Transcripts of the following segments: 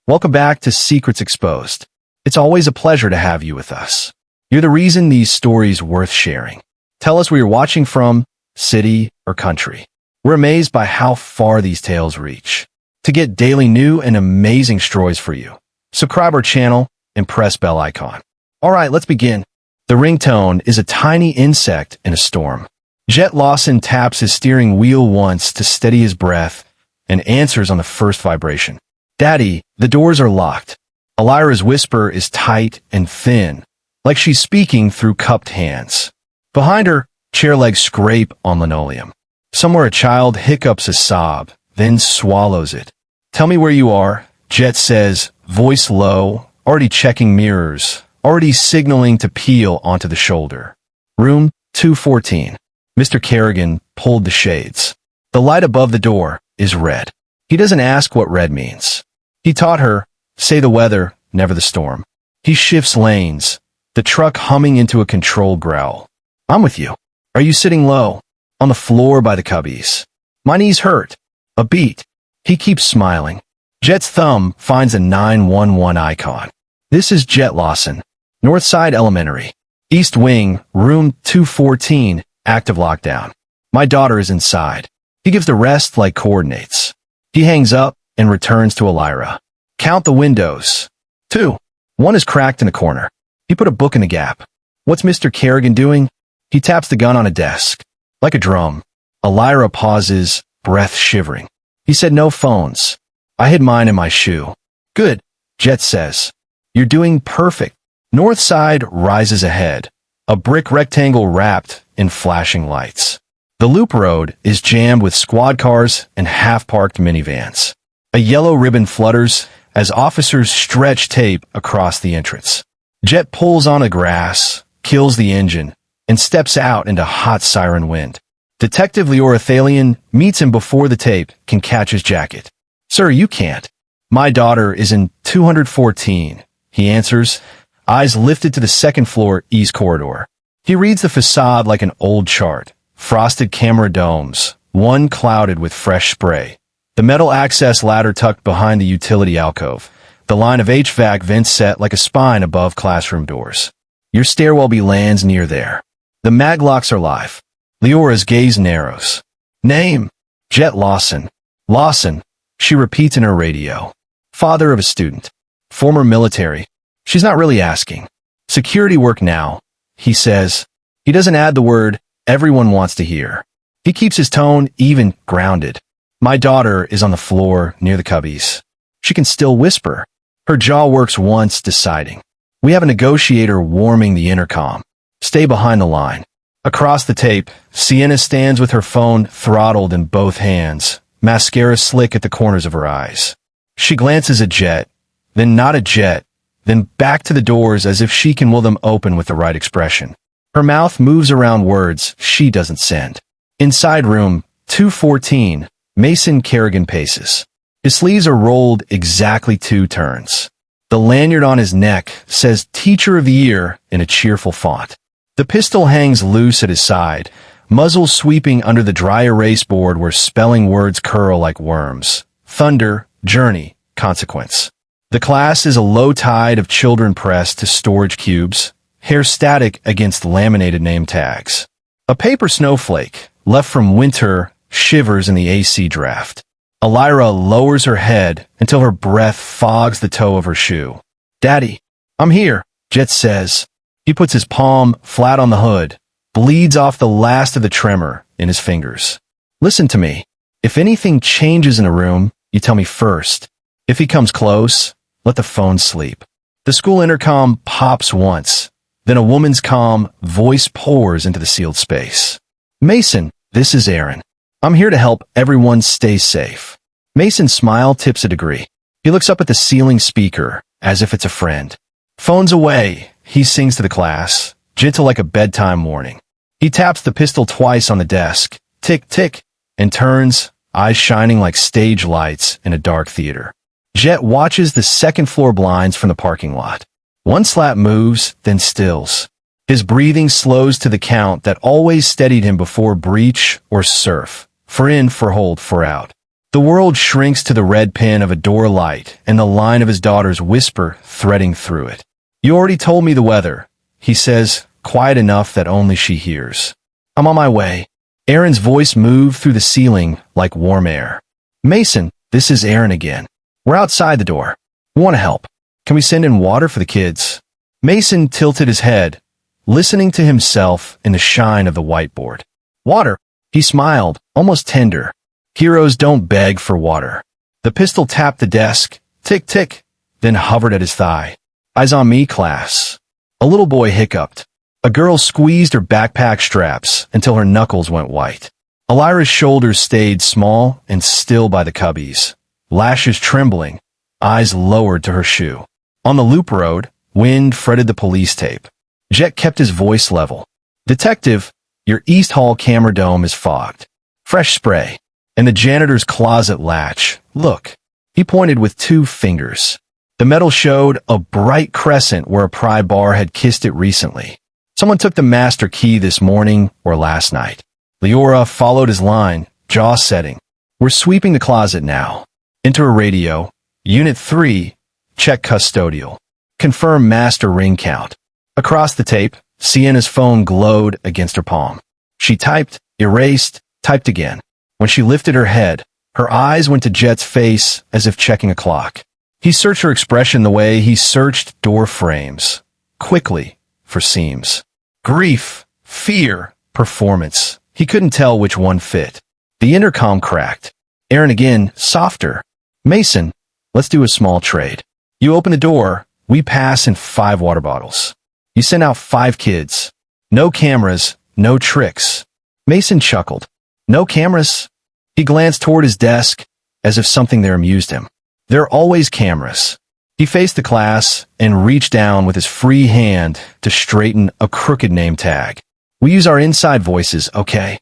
Welcome back to Secrets Exposed. It's always a pleasure to have you with us. You're the reason these stories worth sharing. Tell us where you're watching from, city or country. We're amazed by how far these tales reach. To get daily new and amazing stories for you, subscribe our channel and press bell icon. Alright, let's begin. The ringtone is a tiny insect in a storm. Jet Lawson taps his steering wheel once to steady his breath and answers on the first vibration. Daddy, the doors are locked. Elira's whisper is tight and thin, like she's speaking through cupped hands. Behind her, chair legs scrape on linoleum. Somewhere a child hiccups a sob, then swallows it. Tell me where you are, Jet says, voice low, already checking mirrors, already signaling to peel onto the shoulder. Room 214. Mr. Kerrigan pulled the shades. The light above the door is red. He doesn't ask what red means. He taught her, say the weather, never the storm. He shifts lanes, the truck humming into a controlled growl. I'm with you. Are you sitting low? On the floor by the cubbies. My knees hurt. A beat. He keeps smiling. Jet's thumb finds a 911 icon. This is Jet Lawson. Northside Elementary. East Wing, room 214, active lockdown. My daughter is inside. He gives the rest like coordinates. He hangs up and returns to Elira. Count the windows. 2. One is cracked in a corner. He put a book in the gap. What's Mr. Kerrigan doing? He taps the gun on a desk. Like a drum. Elira pauses, breath shivering. He said no phones. I hid mine in my shoe. Good, Jet says. You're doing perfect. Northside rises ahead. A brick rectangle wrapped in flashing lights. The loop road is jammed with squad cars and half-parked minivans. A yellow ribbon flutters as officers stretch tape across the entrance. Jet pulls on a grass, kills the engine, and steps out into hot siren wind. Detective Leora Thalian meets him before the tape can catch his jacket. Sir, you can't. My daughter is in 214, he answers, eyes lifted to the second floor east corridor. He reads the facade like an old chart. Frosted camera domes, one clouded with fresh spray. The metal access ladder tucked behind the utility alcove. The line of HVAC vents set like a spine above classroom doors. Your stairwell lands near there. The maglocks are live. Leora's gaze narrows. Name? Jet Lawson. Lawson, she repeats in her radio. Father of a student. Former military. She's not really asking. Security work now, he says. He doesn't add the word everyone wants to hear. He keeps his tone even, grounded. My daughter is on the floor near the cubbies. She can still whisper. Her jaw works once, deciding. We have a negotiator warming the intercom. Stay behind the line. Across the tape, Sienna stands with her phone throttled in both hands, mascara slick at the corners of her eyes. She glances at Jet, then not at Jet, then back to the doors as if she can will them open with the right expression. Her mouth moves around words she doesn't send. Inside room 214, Mason Kerrigan paces. His sleeves are rolled exactly 2 turns. The lanyard on his neck says Teacher of the Year in a cheerful font. The pistol hangs loose at his side, muzzle sweeping under the dry erase board where spelling words curl like worms. Thunder, journey, consequence. The class is a low tide of children pressed to storage cubes, hair static against laminated name tags. A paper snowflake, left from winter, shivers in the AC draft. Elira lowers her head until her breath fogs the toe of her shoe. Daddy, I'm here, Jet says. He puts his palm flat on the hood, bleeds off the last of the tremor in his fingers. Listen to me. If anything changes in a room, you tell me first. If he comes close, let the phone sleep. The school intercom pops once. Then a woman's calm voice pours into the sealed space. Mason, this is Aaron. I'm here to help everyone stay safe. Mason's smile tips a degree. He looks up at the ceiling speaker, as if it's a friend. Phone's away, he sings to the class, gentle like a bedtime warning. He taps the pistol twice on the desk, tick, tick, and turns, eyes shining like stage lights in a dark theater. Jet watches the second-floor blinds from the parking lot. One slat moves, then stills. His breathing slows to the count that always steadied him before breach or surf. For in, for hold, for out. The world shrinks to the red pin of a door light and the line of his daughter's whisper threading through it. "You already told me the weather," he says, quiet enough that only she hears. "I'm on my way." Aaron's voice moved through the ceiling like warm air. "Mason, this is Aaron again. We're outside the door. We want to help. Can we send in water for the kids?" Mason tilted his head, listening to himself in the shine of the whiteboard. "Water?" He smiled, almost tender. "Heroes don't beg for water." The pistol tapped the desk, tick, tick, then hovered at his thigh. "Eyes on me, class." A little boy hiccuped. A girl squeezed her backpack straps until her knuckles went white. Elira's shoulders stayed small and still by the cubbies, lashes trembling, eyes lowered to her shoe. On the loop road, wind fretted the police tape. Jet kept his voice level. "Detective, your East Hall camera dome is fogged. Fresh spray. And the janitor's closet latch. Look." He pointed with 2 fingers. The metal showed a bright crescent where a pry bar had kissed it recently. Someone took the master key this morning or last night. Leora followed his line, jaw setting. "We're sweeping the closet now." Enter a radio. "Unit 3, check custodial. Confirm master ring count." Across the tape, Sienna's phone glowed against her palm. She typed, erased, typed again. When she lifted her head, her eyes went to Jet's face as if checking a clock. He searched her expression the way he searched door frames, quickly, for seams. Grief, fear, performance. He couldn't tell which one fit. The intercom cracked. Aaron again, softer. "Mason, let's do a small trade. You open the door, we pass in 5 water bottles. You send out 5 kids. No cameras, no tricks." Mason chuckled. "No cameras?" He glanced toward his desk, as if something there amused him. "There are always cameras." He faced the class and reached down with his free hand to straighten a crooked name tag. "We use our inside voices, okay?"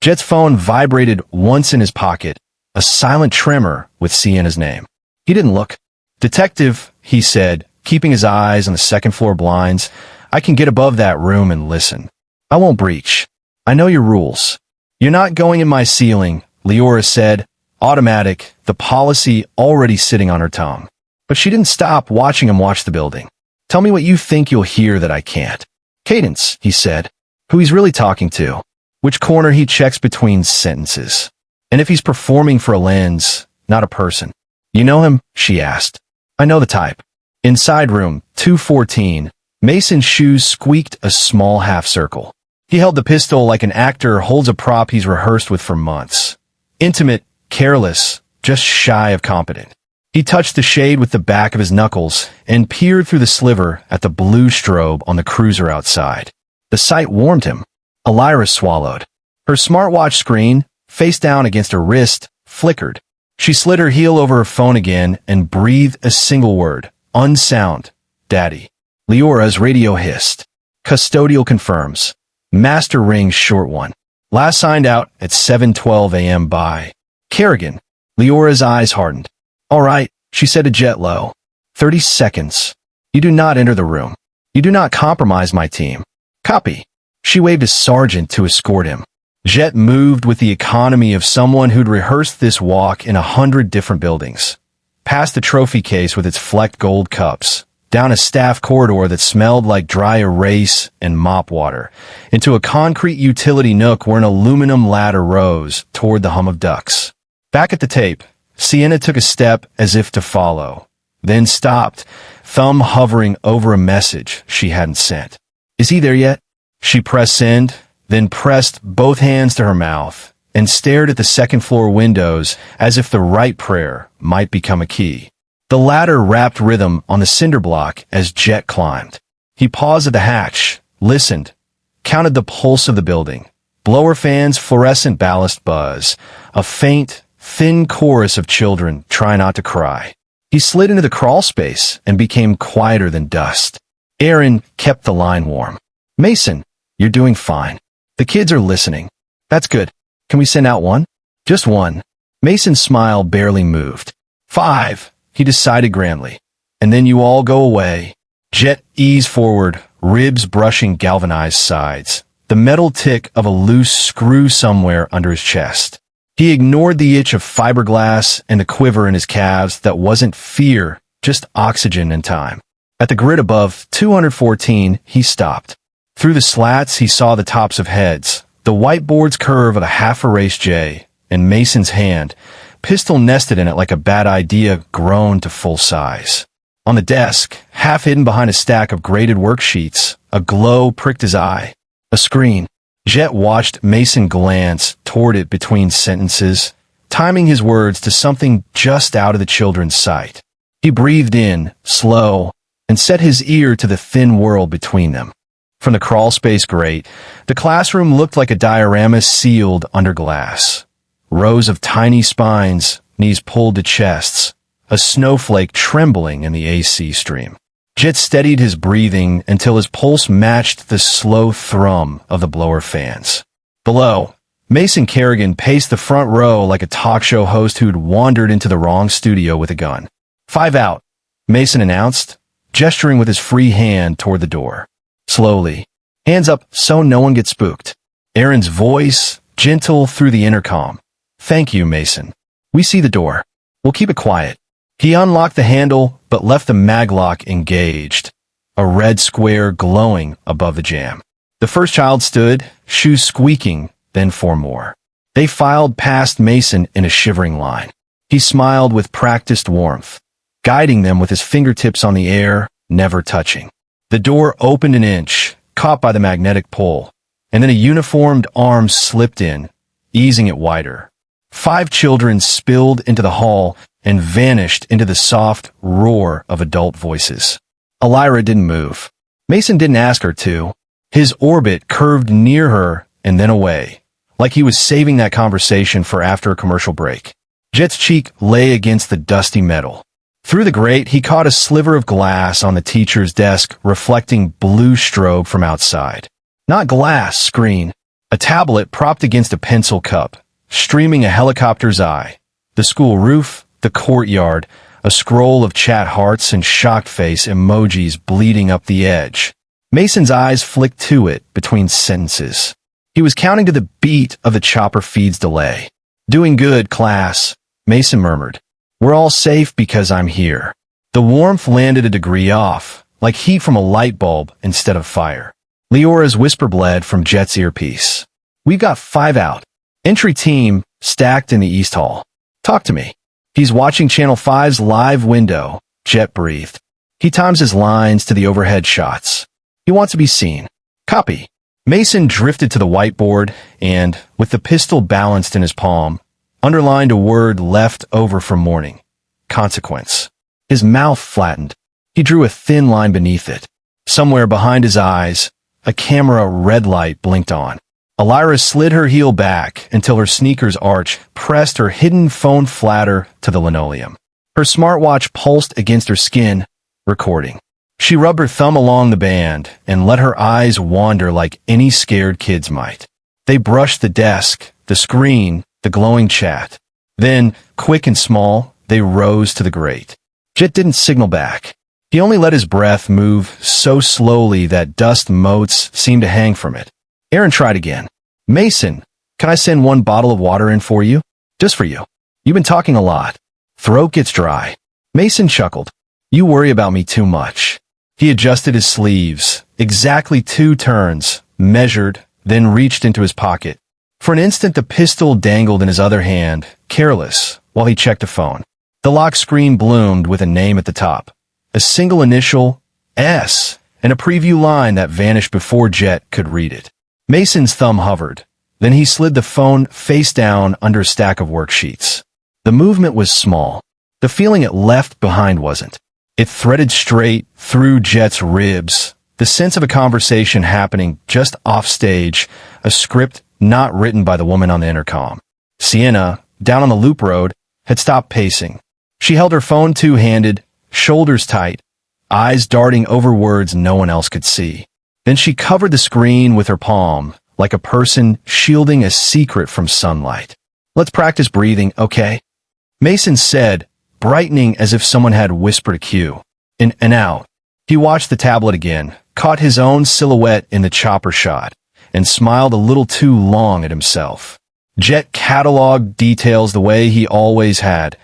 Jet's phone vibrated once in his pocket, a silent tremor with Sienna's name. He didn't look. "Detective," he said, keeping his eyes on the second-floor blinds, "I can get above that room and listen. I won't breach. I know your rules." "You're not going in my ceiling," Leora said, automatic, the policy already sitting on her tongue. But she didn't stop watching him watch the building. "Tell me what you think you'll hear that I can't." "Cadence," he said. Who he's really talking to. Which corner he checks between sentences. And if he's performing for a lens, not a person. "You know him?" she asked. "I know the type." Inside room 214, Mason's shoes squeaked a small half circle. He held the pistol like an actor holds a prop he's rehearsed with for months. Intimate, careless, just shy of competent. He touched the shade with the back of his knuckles and peered through the sliver at the blue strobe on the cruiser outside. The sight warmed him. Elira swallowed. Her smartwatch screen, face down against her wrist, flickered. She slid her heel over her phone again and breathed a single word. Unsound. "Daddy." Leora's radio hissed. "Custodial confirms. Master rings short one. Last signed out at 7:12 a.m. by Kerrigan." Leora's eyes hardened. "All right," she said to Jet low. 30 seconds. You do not enter the room. You do not compromise my team. Copy." She waved a sergeant to escort him. Jet moved with the economy of someone who'd rehearsed this walk in 100 different buildings. Past the trophy case with its flecked gold cups, down a staff corridor that smelled like dry erase and mop water, into a concrete utility nook where an aluminum ladder rose toward the hum of ducks. Back at the tape, Sienna took a step as if to follow, then stopped, thumb hovering over a message she hadn't sent. "Is he there yet?" She pressed send, then pressed both hands to her mouth and stared at the second-floor windows as if the right prayer might become a key. The ladder rapped rhythm on the cinder block as Jet climbed. He paused at the hatch, listened, counted the pulse of the building. Blower fans, fluorescent ballast buzz, a faint, thin chorus of children try not to cry. He slid into the crawl space and became quieter than dust. Aaron kept the line warm. "Mason, you're doing fine. The kids are listening. That's good. Can we send out one?" "Just one." Mason's smile barely moved. 5, he decided grandly. "And then you all go away." Jet eased forward, ribs brushing galvanized sides, the metal tick of a loose screw somewhere under his chest. He ignored the itch of fiberglass and the quiver in his calves that wasn't fear, just oxygen and time. At the grid above 214, he stopped. Through the slats, he saw the tops of heads, the whiteboard's curve of a half-erased J, and Mason's hand, pistol nested in it like a bad idea grown to full size. On the desk, half hidden behind a stack of graded worksheets, a glow pricked his eye. A screen. Jet watched Mason glance toward it between sentences, timing his words to something just out of the children's sight. He breathed in, slow, and set his ear to the thin world between them. From the crawlspace grate, the classroom looked like a diorama sealed under glass. Rows of tiny spines, knees pulled to chests, a snowflake trembling in the AC stream. Jet steadied his breathing until his pulse matched the slow thrum of the blower fans. Below, Mason Kerrigan paced the front row like a talk show host who'd wandered into the wrong studio with a gun. 5 out, Mason announced, gesturing with his free hand toward the door. Slowly, hands up so no one gets spooked. Aaron's voice, gentle through the intercom. Thank you, Mason. We see the door. We'll keep it quiet. He unlocked the handle, but left the maglock engaged, a red square glowing above the jamb. The first child stood, shoes squeaking, then 4 more. They filed past Mason in a shivering line. He smiled with practiced warmth, guiding them with his fingertips on the air, never touching. The door opened an inch, caught by the magnetic pull, and then a uniformed arm slipped in, easing it wider. 5 children spilled into the hall and vanished into the soft roar of adult voices. Elira didn't move. Mason didn't ask her to. His orbit curved near her and then away, like he was saving that conversation for after a commercial break. Jet's cheek lay against the dusty metal. Through the grate, he caught a sliver of glass on the teacher's desk, reflecting blue strobe from outside. Not glass, screen. A tablet propped against a pencil cup, streaming a helicopter's eye. The school roof, the courtyard, a scroll of chat hearts and shocked face emojis bleeding up the edge. Mason's eyes flicked to it between sentences. He was counting to the beat of the chopper feed's delay. Doing good, class, Mason murmured. We're all safe because I'm here. The warmth landed a degree off, like heat from a light bulb instead of fire. Leora's whisper bled from Jet's earpiece. We've got 5 out. Entry team, stacked in the East Hall. Talk to me. He's watching Channel 5's live window, Jet breathed. He times his lines to the overhead shots. He wants to be seen. Copy. Mason drifted to the whiteboard and, with the pistol balanced in his palm, underlined a word left over from morning. Consequence. His mouth flattened. He drew a thin line beneath it. Somewhere behind his eyes, a camera red light blinked on. Elira slid her heel back until her sneakers arch pressed her hidden phone flatter to the linoleum. Her smartwatch pulsed against her skin, recording. She rubbed her thumb along the band and let her eyes wander like any scared kids might. They brushed the desk, the screen, the glowing chat. Then, quick and small, they rose to the grate. Jet didn't signal back. He only let his breath move so slowly that dust motes seemed to hang from it. Aaron tried again. Mason, can I send 1 bottle of water in for you? Just for you. You've been talking a lot. Throat gets dry. Mason chuckled. You worry about me too much. He adjusted his sleeves, exactly 2 turns, measured, then reached into his pocket. For an instant, the pistol dangled in his other hand, careless, while he checked the phone. The lock screen bloomed with a name at the top. A single initial, S, and a preview line that vanished before Jet could read it. Mason's thumb hovered. Then he slid the phone face down under a stack of worksheets. The movement was small. The feeling it left behind wasn't. It threaded straight through Jet's ribs, the sense of a conversation happening just off stage, a script not written by the woman on the intercom. Sienna, down on the loop road, had stopped pacing. She held her phone two-handed, shoulders tight, eyes darting over words no one else could see. Then she covered the screen with her palm, like a person shielding a secret from sunlight. Let's practice breathing, okay? Mason said, brightening as if someone had whispered a cue. In and out. He watched the tablet again, caught his own silhouette in the chopper shot, and smiled a little too long at himself. Jet cataloged details the way he always had.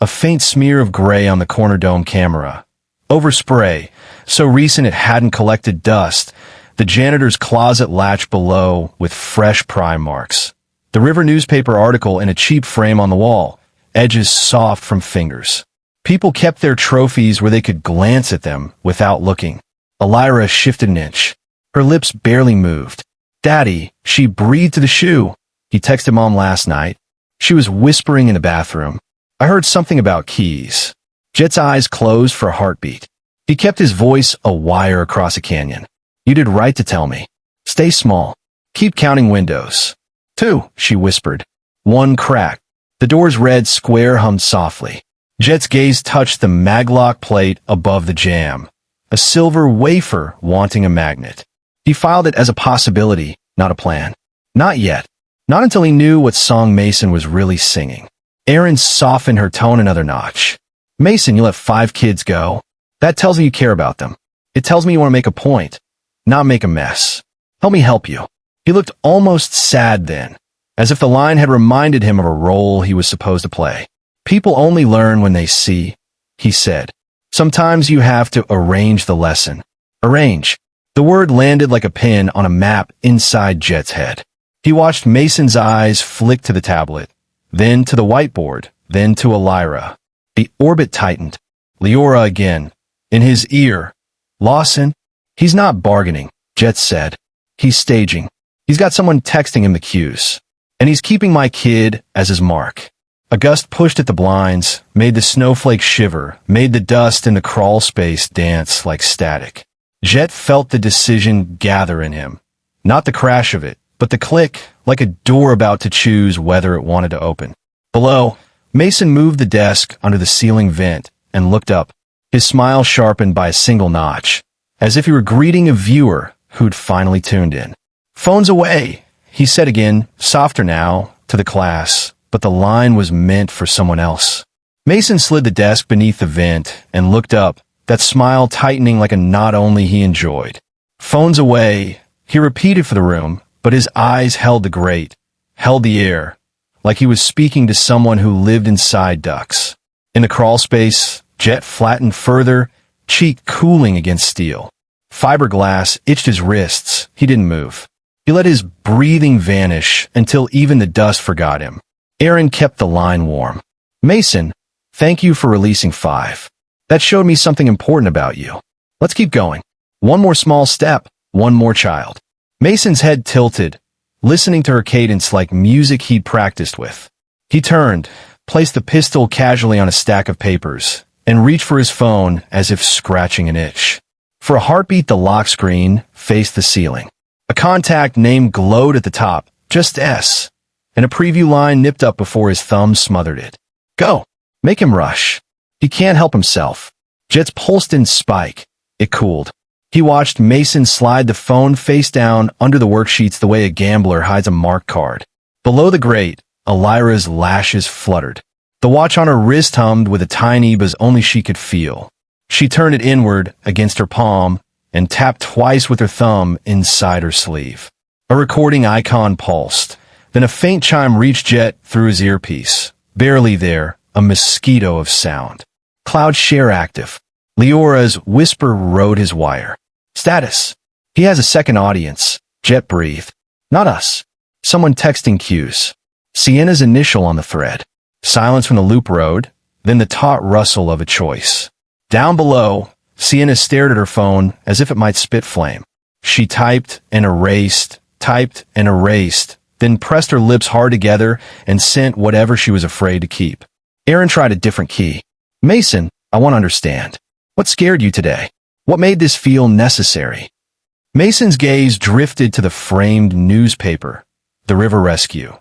A faint smear of gray on the corner dome camera. Overspray, so recent it hadn't collected dust. The janitor's closet latch below with fresh pry marks. The River newspaper article in a cheap frame on the wall, edges soft from fingers. People kept their trophies where they could glance at them without looking. Elira shifted an inch. Her lips barely moved. "Daddy," she breathed to the shoe. He texted Mom last night. She was whispering in the bathroom. "I heard something about keys." Jet's eyes closed for a heartbeat. He kept his voice a wire across a canyon. "You did right to tell me. Stay small. Keep counting windows." "Two," she whispered. One cracked. The door's red square hummed softly. Jet's gaze touched the maglock plate above the jamb. A silver wafer wanting a magnet. He filed it as a possibility, not a plan. Not yet. Not until he knew what song Mason was really singing. Erin softened her tone another notch. "Mason, you let 5 kids go. That tells me you care about them. It tells me you want to make a point, not make a mess. Help me help you." He looked almost sad then, as if the line had reminded him of a role he was supposed to play. "People only learn when they see," he said. "Sometimes you have to arrange the lesson." Arrange. The word landed like a pin on a map inside Jet's head. He watched Mason's eyes flick to the tablet, then to the whiteboard, then to Elira. The orbit tightened. Leora again. In his ear. "Lawson?" "He's not bargaining," Jet said. "He's staging. He's got someone texting him the cues. And he's keeping my kid as his mark." A gust pushed at the blinds, made the snowflakes shiver, made the dust in the crawl space dance like static. Jet felt the decision gather in him. Not the crash of it, but the click, like a door about to choose whether it wanted to open. Below, Mason moved the desk under the ceiling vent and looked up, his smile sharpened by a single notch, as if he were greeting a viewer who'd finally tuned in. "Phone's away," he said again, softer now, to the class, but the line was meant for someone else. Mason slid the desk beneath the vent and looked up, that smile tightening like a knot only he enjoyed. "Phone's away," he repeated for the room, but his eyes held the grate, held the air, like he was speaking to someone who lived inside ducks. In the crawl space, Jet flattened further, cheek cooling against steel. Fiberglass itched his wrists. He didn't move. He let his breathing vanish until even the dust forgot him. Erin kept the line warm. "Mason, thank you for releasing 5. That showed me something important about you. Let's keep going. One more small step, one more child." Mason's head tilted, listening to her cadence like music he'd practiced with. He turned, placed the pistol casually on a stack of papers, and reached for his phone as if scratching an itch. For a heartbeat, the lock screen faced the ceiling. A contact name glowed at the top, just S, and a preview line nipped up before his thumb smothered it. "Go. Make him rush. He can't help himself." Jet's pulse didn't spike. It cooled. He watched Mason slide the phone face down under the worksheets the way a gambler hides a marked card. Below the grate, Elira's lashes fluttered. The watch on her wrist hummed with a tiny buzz only she could feel. She turned it inward against her palm and tapped twice with her thumb inside her sleeve. A recording icon pulsed. Then a faint chime reached Jet through his earpiece. Barely there, a mosquito of sound. "Cloud share active." Leora's whisper rode his wire. "Status. He has a second audience," Jet breathed. "Not us. Someone texting cues." Sienna's initial on the thread. Silence from the loop road, then the taut rustle of a choice. Down below, Sienna stared at her phone as if it might spit flame. She typed and erased, then pressed her lips hard together and sent whatever she was afraid to keep. Erin tried a different key. "Mason, I want to understand. What scared you today? What made this feel necessary?" Mason's gaze drifted to the framed newspaper, the River Rescue,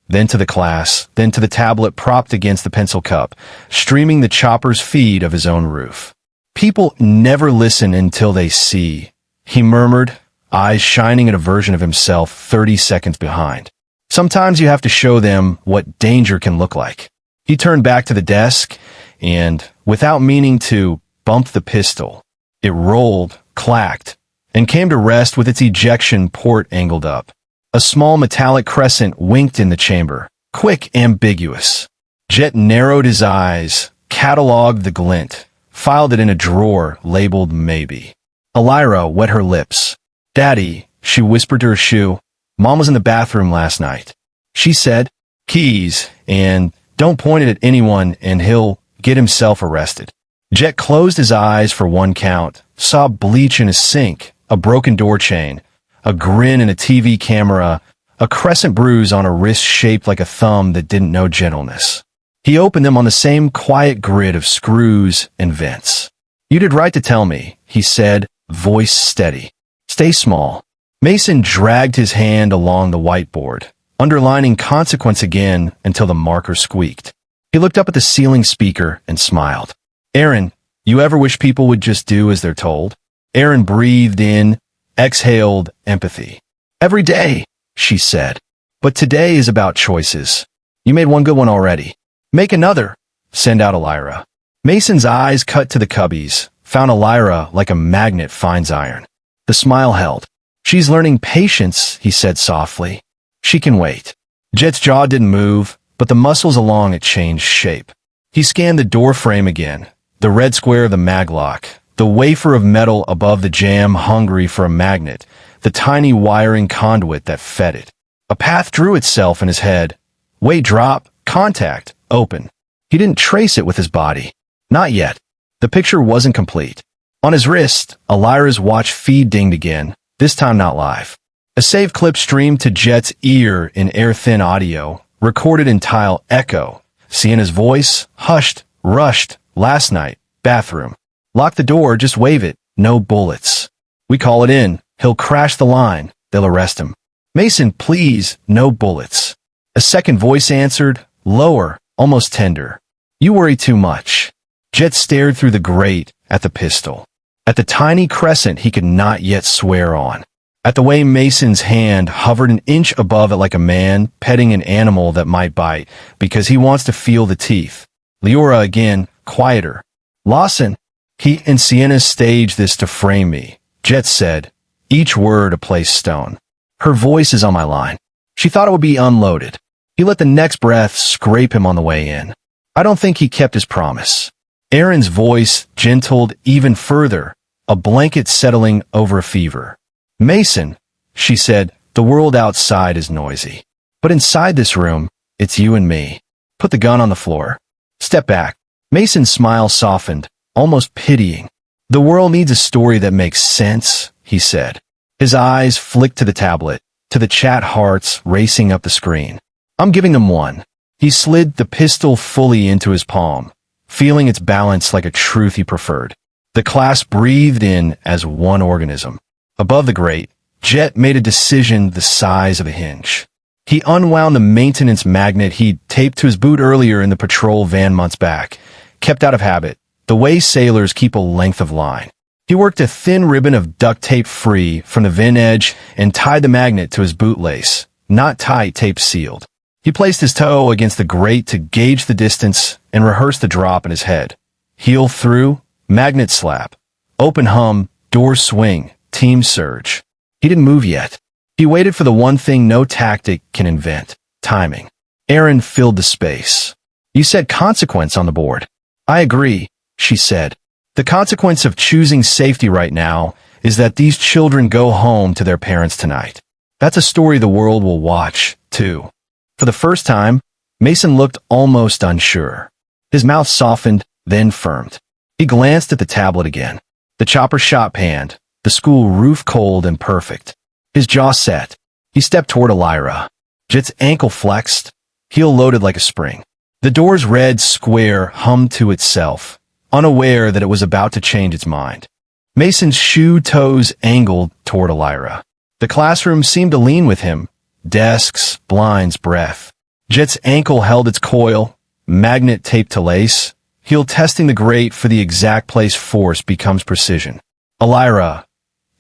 then to the class, then to the tablet propped against the pencil cup, streaming the chopper's feed of his own roof. "People never listen until they see," he murmured, eyes shining at a version of himself 30 seconds behind. "Sometimes you have to show them what danger can look like." He turned back to the desk and, without meaning to, bumped the pistol. It rolled, clacked, and came to rest with its ejection port angled up. A small metallic crescent winked in the chamber, quick, ambiguous. Jet narrowed his eyes, cataloged the glint, filed it in a drawer labeled maybe. Elira wet her lips. Daddy, she whispered to her shoe, Mom was in the bathroom last night. She said, keys, and don't point it at anyone and he'll get himself arrested. Jet closed his eyes for one count, saw bleach in his sink, a broken door chain, a grin in a TV camera, a crescent bruise on a wrist shaped like a thumb that didn't know gentleness. He opened them on the same quiet grid of screws and vents. You did right to tell me, he said, voice steady. Stay small. Mason dragged his hand along the whiteboard, underlining consequence again until the marker squeaked. He looked up at the ceiling speaker and smiled. Aaron, you ever wish people would just do as they're told? Aaron breathed in, exhaled empathy. Every day, she said. But today is about choices. You made one good one already. Make another. Send out Elira. Mason's eyes cut to the cubbies, found Elira like a magnet finds iron. The smile held. She's learning patience, he said softly. She can wait. Jet's jaw didn't move, but the muscles along it changed shape. He scanned the door frame again, the red square of the maglock, the wafer of metal above the jamb hungry for a magnet, the tiny wiring conduit that fed it. A path drew itself in his head. Weight drop, contact, open. He didn't trace it with his body. Not yet. The picture wasn't complete. On his wrist, Elira's watch feed dinged again, this time not live. A saved clip streamed to Jet's ear in air-thin audio, recorded in tile echo. Sienna's voice, hushed, rushed, last night, bathroom. Lock the door, just wave it, no bullets. We call it in, he'll crash the line, they'll arrest him. Mason, please, no bullets. A second voice answered, lower, almost tender. You worry too much. Jet stared through the grate at the pistol, at the tiny crescent he could not yet swear on, at the way Mason's hand hovered an inch above it like a man petting an animal that might bite because he wants to feel the teeth. Leora again, quieter. Lawson, he and Sienna staged this to frame me, Jet said, each word a placed stone. Her voice is on my line. She thought it would be unloaded. He let the next breath scrape him on the way in. I don't think he kept his promise. Aaron's voice gentled even further, a blanket settling over a fever. Mason, she said, the world outside is noisy. But inside this room, it's you and me. Put the gun on the floor. Step back. Mason's smile softened, almost pitying. The world needs a story that makes sense, he said. His eyes flicked to the tablet, to the chat hearts racing up the screen. I'm giving them one. He slid the pistol fully into his palm, feeling its balance like a truth he preferred. The class breathed in as one organism. Above the grate, Jet made a decision the size of a hinge. He unwound the maintenance magnet he'd taped to his boot earlier in the patrol van months back, kept out of habit, the way sailors keep a length of line. He worked a thin ribbon of duct tape free from the VIN edge and tied the magnet to his bootlace, not tight, tape sealed. He placed his toe against the grate to gauge the distance and rehearse the drop in his head. Heel through, magnet slap, open hum, door swing, team surge. He didn't move yet. He waited for the one thing no tactic can invent, timing. Aaron filled the space. You said consequence on the board. I agree, she said. The consequence of choosing safety right now is that these children go home to their parents tonight. That's a story the world will watch, too. For the first time, Mason looked almost unsure. His mouth softened, then firmed. He glanced at the tablet again. The chopper shot panned, the school roof cold and perfect. His jaw set. He stepped toward Elira. Jet's ankle flexed, heel loaded like a spring. The door's red square hummed to itself, unaware that it was about to change its mind. Mason's shoe toes angled toward Elira. The classroom seemed to lean with him. Desks, blinds, breath. Jet's ankle held its coil, magnet taped to lace. Heel testing the grate for the exact place force becomes precision. Elira.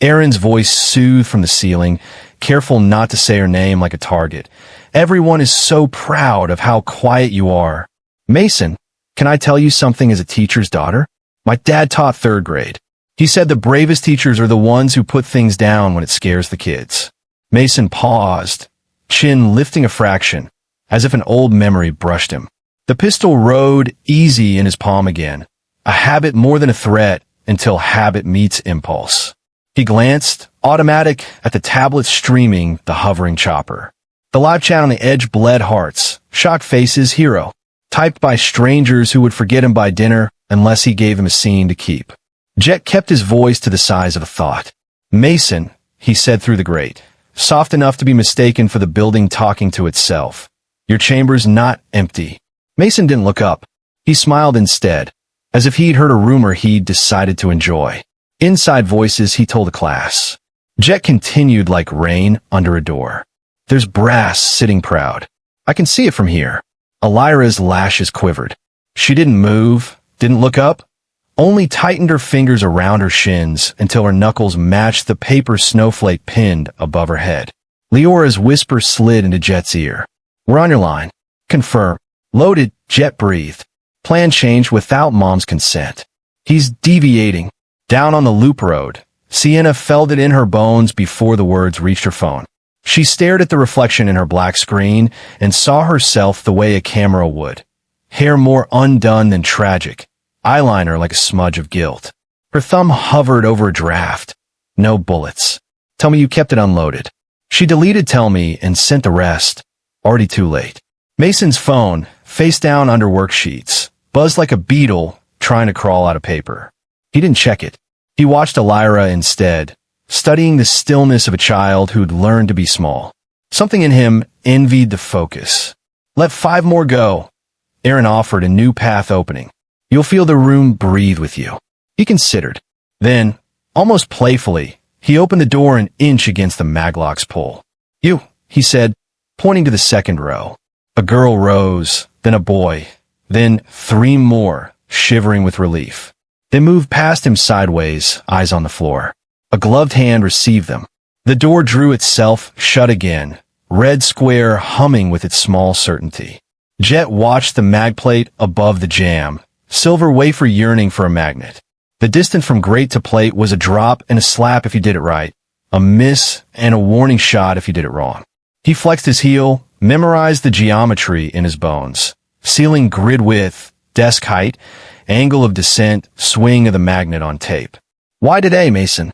Aaron's voice soothed from the ceiling, careful not to say her name like a target. Everyone is so proud of how quiet you are. Mason, can I tell you something as a teacher's daughter? My dad taught third grade. He said the bravest teachers are the ones who put things down when it scares the kids. Mason paused, chin lifting a fraction, as if an old memory brushed him. The pistol rode easy in his palm again, a habit more than a threat until habit meets impulse. He glanced, automatic, at the tablet streaming the hovering chopper. The live chat on the edge bled hearts, shocked faces, hero, typed by strangers who would forget him by dinner unless he gave him a scene to keep. Jet kept his voice to the size of a thought. Mason, he said through the grate, soft enough to be mistaken for the building talking to itself. Your chamber's not empty. Mason didn't look up. He smiled instead, as if he'd heard a rumor he'd decided to enjoy. Inside voices, he told the class. Jet continued like rain under a door. There's brass sitting proud. I can see it from here. Elira's lashes quivered. She didn't move, didn't look up, only tightened her fingers around her shins until her knuckles matched the paper snowflake pinned above her head. Leora's whisper slid into Jet's ear. We're on your line. Confirm. Loaded, Jet breathed. Plan changed without Mom's consent. He's deviating. Down on the loop road. Sienna felt it in her bones before the words reached her phone. She stared at the reflection in her black screen and saw herself the way a camera would. Hair more undone than tragic. Eyeliner like a smudge of guilt. Her thumb hovered over a draft. No bullets. Tell me you kept it unloaded. She deleted tell me and sent the rest. Already too late. Mason's phone, face down under worksheets, buzzed like a beetle trying to crawl out of paper. He didn't check it. He watched Elira instead, studying the stillness of a child who'd learned to be small. Something in him envied the focus. Let 5 more go. Aaron offered a new path opening. You'll feel the room breathe with you. He considered. Then, almost playfully, he opened the door an inch against the maglock's pull. You, he said, pointing to the second row. A girl rose, then a boy, then 3 more, shivering with relief. They moved past him sideways, eyes on the floor. A gloved hand received them. The door drew itself shut again, red square humming with its small certainty. Jet watched the mag plate above the jam, silver wafer yearning for a magnet. The distance from grate to plate was a drop and a slap if you did it right, a miss and a warning shot if you did it wrong. He flexed his heel, memorized the geometry in his bones. Ceiling grid width, desk height, angle of descent, swing of the magnet on tape. Why today, Mason?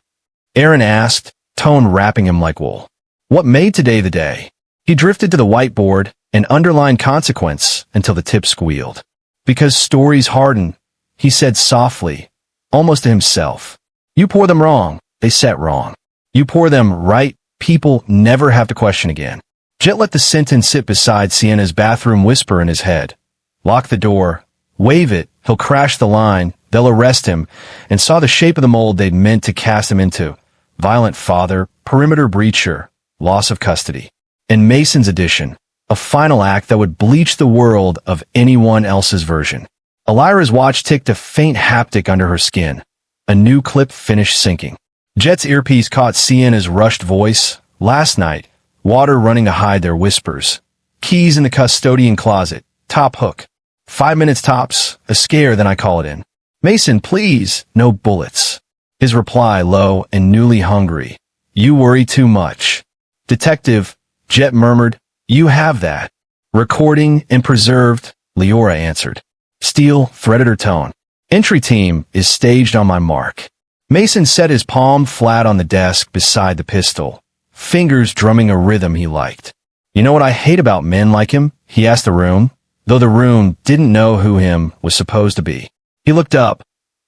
Aaron asked, tone wrapping him like wool. What made today the day? He drifted to the whiteboard and underlined consequence until the tip squealed. Because stories harden, he said softly, almost to himself. You pour them wrong, they set wrong. You pour them right, people never have to question again. Jet let the sentence sit beside Sienna's bathroom whisper in his head. Lock the door. Wave it. He'll crash the line. They'll arrest him. And saw the shape of the mold they'd meant to cast him into. Violent father, perimeter breacher, loss of custody. And Mason's edition. A final act that would bleach the world of anyone else's version. Elira's watch ticked a faint haptic under her skin. A new clip finished syncing. Jet's earpiece caught Sienna's rushed voice. Last night. Water running to hide their whispers. Keys in the custodian closet. Top hook. 5 minutes tops. A scare, then I call it in. Mason, please. No bullets. His reply, low and newly hungry. You worry too much. Detective, Jet murmured. You have that. Recording and preserved, Leora answered. Steele threaded her tone. Entry team is staged on my mark. Mason set his palm flat on the desk beside the pistol. Fingers drumming a rhythm he liked. You know what I hate about men like him? He asked the room, though the room didn't know who him was supposed to be. He looked up,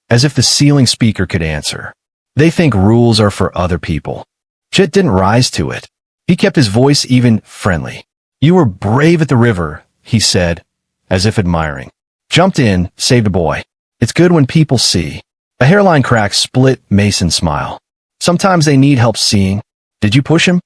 as if the ceiling speaker could answer. They think rules are for other people. Jet didn't rise to it. He kept his voice even friendly. You were brave at the river, he said, as if admiring. Jumped in, saved a boy. It's good when people see. A hairline crack split Mason's smile. Sometimes they need help seeing. Did you push him?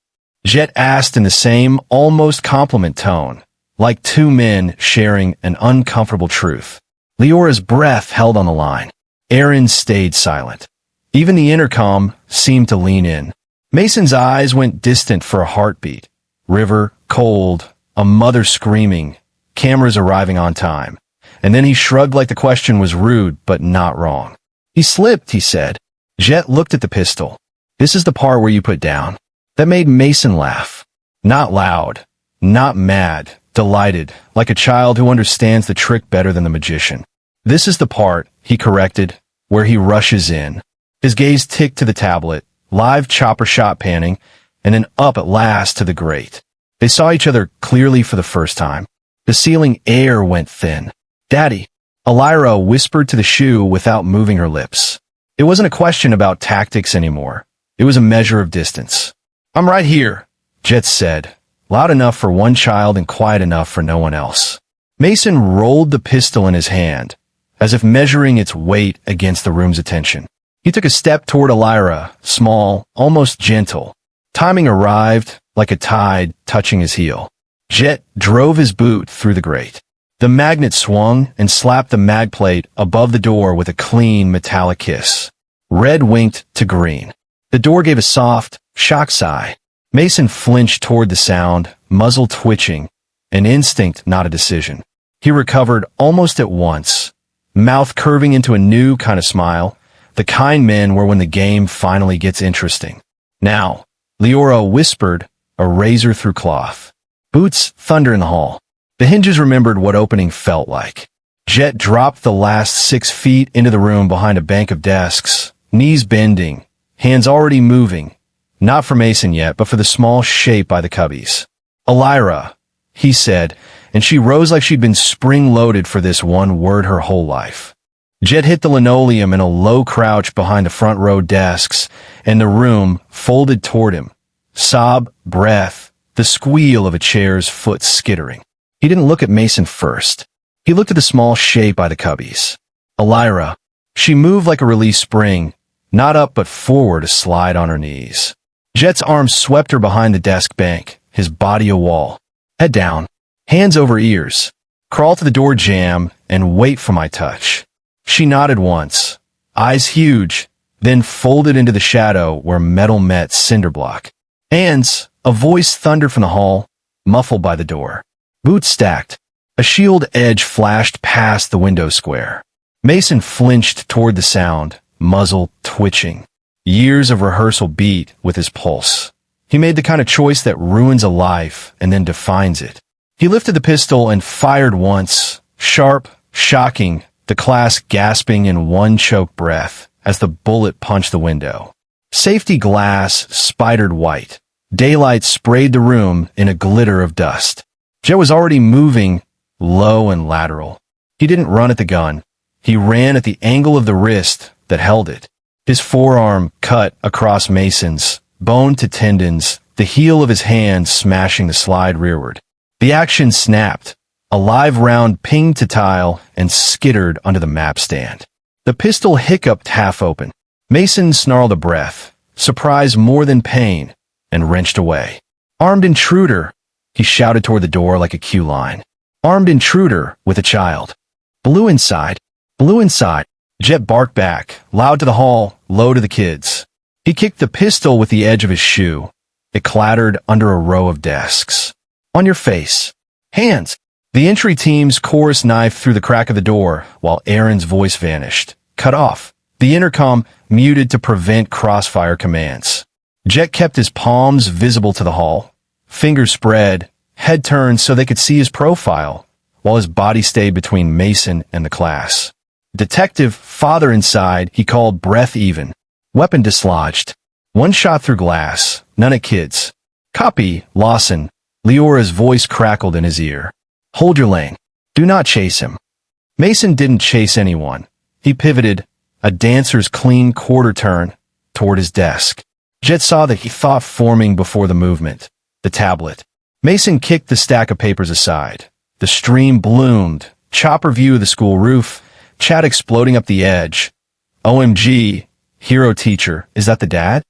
Jet asked in the same, almost compliment tone, like 2 men sharing an uncomfortable truth. Leora's breath held on the line. Aaron stayed silent. Even the intercom seemed to lean in. Mason's eyes went distant for a heartbeat. River, cold, a mother screaming, cameras arriving on time. And then he shrugged like the question was rude but not wrong. He slipped, he said. Jet looked at the pistol. This is the part where you put down. That made Mason laugh. Not loud, not mad, delighted, like a child who understands the trick better than the magician. This is the part, he corrected, where he rushes in. His gaze ticked to the tablet, live chopper shot panning, and then up at last to the grate. They saw each other clearly for the first time. The ceiling air went thin. "Daddy," Elira whispered to the shoe without moving her lips. It wasn't a question about tactics anymore. It was a measure of distance. "I'm right here," Jet said, loud enough for one child and quiet enough for no one else. Mason rolled the pistol in his hand, as if measuring its weight against the room's attention. He took a step toward Elira, small, almost gentle. Timing arrived, like a tide touching his heel. Jet drove his boot through the grate. The magnet swung and slapped the mag plate above the door with a clean, metallic hiss. Red winked to green. The door gave a soft, shock sigh. Mason flinched toward the sound, muzzle twitching, an instinct, not a decision. He recovered almost at once, mouth curving into a new kind of smile, the kind men wear when the game finally gets interesting. "Now," Leora whispered, a razor through cloth. Boots thunder in the hall. The hinges remembered what opening felt like. Jet dropped the last 6 feet into the room behind a bank of desks, knees bending, hands already moving, not for Mason yet, but for the small shape by the cubbies. "Elira," he said, and she rose like she'd been spring-loaded for this one word her whole life. Jet hit the linoleum in a low crouch behind the front row desks, and the room folded toward him. Sob, breath, the squeal of a chair's foot skittering. He didn't look at Mason first. He looked at the small shape by the cubbies. Elira. She moved like a released spring, not up but forward to slide on her knees. Jet's arms swept her behind the desk bank, his body a wall. Head down, hands over ears. Crawl to the door jamb and wait for my touch. She nodded once, eyes huge, then folded into the shadow where metal met cinder block. "Hands," a voice thundered from the hall, muffled by the door. Boots stacked. A shield edge flashed past the window square. Mason flinched toward the sound, muzzle twitching. Years of rehearsal beat with his pulse. He made the kind of choice that ruins a life and then defines it. He lifted the pistol and fired once, sharp, shocking, the class gasping in one choked breath as the bullet punched the window. Safety glass spidered white. Daylight sprayed the room in a glitter of dust. Jet was already moving, low and lateral. He didn't run at the gun. He ran at the angle of the wrist that held it. His forearm cut across Mason's, bone to tendons, the heel of his hand smashing the slide rearward. The action snapped. A live round pinged to tile and skittered under the map stand. The pistol hiccuped half open. Mason snarled a breath, surprise more than pain, and wrenched away. "Armed intruder," he shouted toward the door like a cue line. "Armed intruder with a child. Blue inside. Blue inside." Jet barked back, loud to the hall, low to the kids. He kicked the pistol with the edge of his shoe. It clattered under a row of desks. "On your face. Hands." The entry team's chorus knifed through the crack of the door, while Aaron's voice vanished, cut off. The intercom muted to prevent crossfire commands. Jet kept his palms visible to the hall, fingers spread, head turned so they could see his profile, while his body stayed between Mason and the class. "Detective, father inside," he called, breath even. Weapon dislodged. One shot through glass, none at kids. "Copy, Lawson." Leora's voice crackled in his ear. "Hold your lane. Do not chase him." Mason didn't chase anyone. He pivoted, a dancer's clean quarter turn, toward his desk. Jet saw the thought forming before the movement. The tablet. Mason kicked the stack of papers aside. The stream bloomed, chopper view of the school roof, chat exploding up the edge. "OMG, hero teacher, is that the dad?"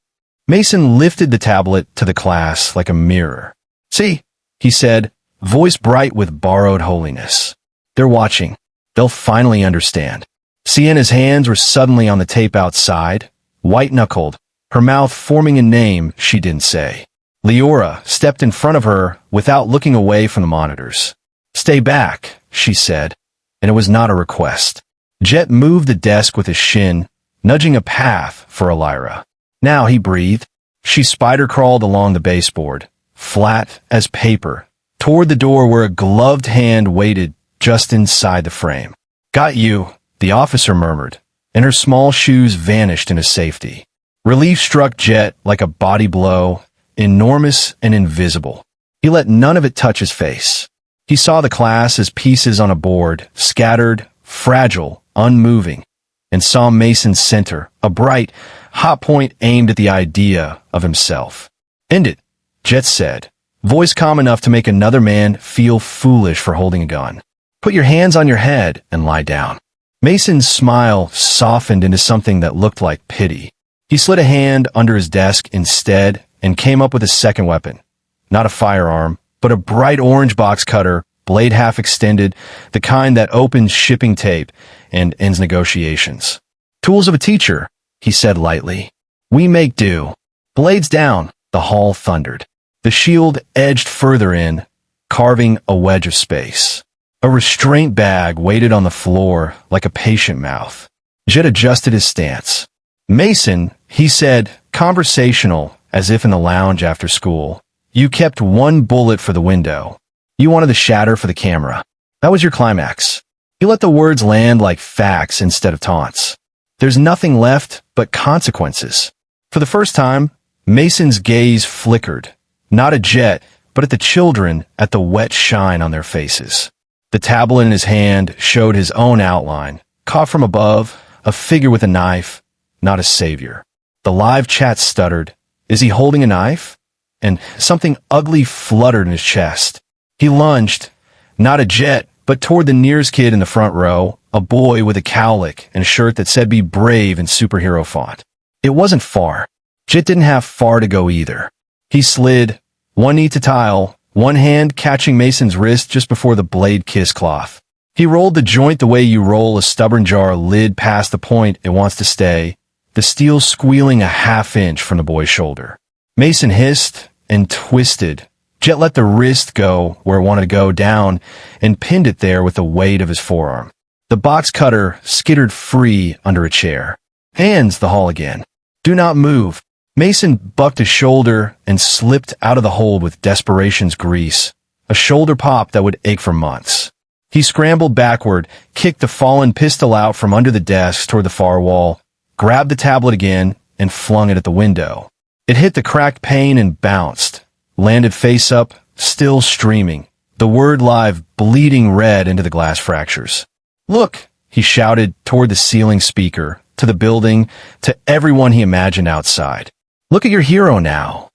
Mason lifted the tablet to the class like a mirror. "See," he said, voice bright with borrowed holiness. "They're watching. They'll finally understand." Sienna's hands were suddenly on the tape outside, white-knuckled, her mouth forming a name she didn't say. Leora stepped in front of her without looking away from the monitors. "Stay back," she said, and it was not a request. Jet moved the desk with his shin, nudging a path for Elira. "Now," he breathed. She spider-crawled along the baseboard, flat as paper, toward the door where a gloved hand waited just inside the frame. "Got you," the officer murmured, and her small shoes vanished into safety. Relief struck Jet like a body blow, enormous and invisible. He let none of it touch his face. He saw the class as pieces on a board, scattered, fragile, unmoving, and saw Mason's center, a bright, hot point aimed at the idea of himself. "End it," Jet said, voice calm enough to make another man feel foolish for holding a gun. "Put your hands on your head and lie down." Mason's smile softened into something that looked like pity. He slid a hand under his desk instead and came up with a second weapon. Not a firearm, but a bright orange box cutter, blade half extended, the kind that opens shipping tape and ends negotiations. "Tools of a teacher," he said lightly. "We make do." Blades down, the hall thundered. The shield edged further in, carving a wedge of space. A restraint bag waited on the floor like a patient mouth. Jet adjusted his stance. "Mason," he said, conversational, as if in the lounge after school, "you kept one bullet for the window. You wanted the shatter for the camera. That was your climax." He let the words land like facts instead of taunts. "There's nothing left but consequences." For the first time, Mason's gaze flickered, not at Jet, but at the children, at the wet shine on their faces. The tablet in his hand showed his own outline, caught from above, a figure with a knife, not a savior. The live chat stuttered, "Is he holding a knife?" And something ugly fluttered in his chest. He lunged, not at Jet, but toward the nearest kid in the front row, a boy with a cowlick and a shirt that said "Be brave" in superhero font. It wasn't far. Jet didn't have far to go either. He slid, one knee to tile, one hand catching Mason's wrist just before the blade kissed cloth. He rolled the joint the way you roll a stubborn jar lid past the point it wants to stay, the steel squealing a half-inch from the boy's shoulder. Mason hissed and twisted. Jet let the wrist go where it wanted to go down and pinned it there with the weight of his forearm. The box cutter skittered free under a chair. "Hands," the hall again. "Do not move." Mason bucked his shoulder and slipped out of the hold with desperation's grease, a shoulder pop that would ache for months. He scrambled backward, kicked the fallen pistol out from under the desk toward the far wall, grabbed the tablet again, and flung it at the window. It hit the cracked pane and bounced, landed face up, still streaming, the word live bleeding red into the glass fractures. "Look," he shouted toward the ceiling speaker, to the building, to everyone he imagined outside. "Look at your hero now."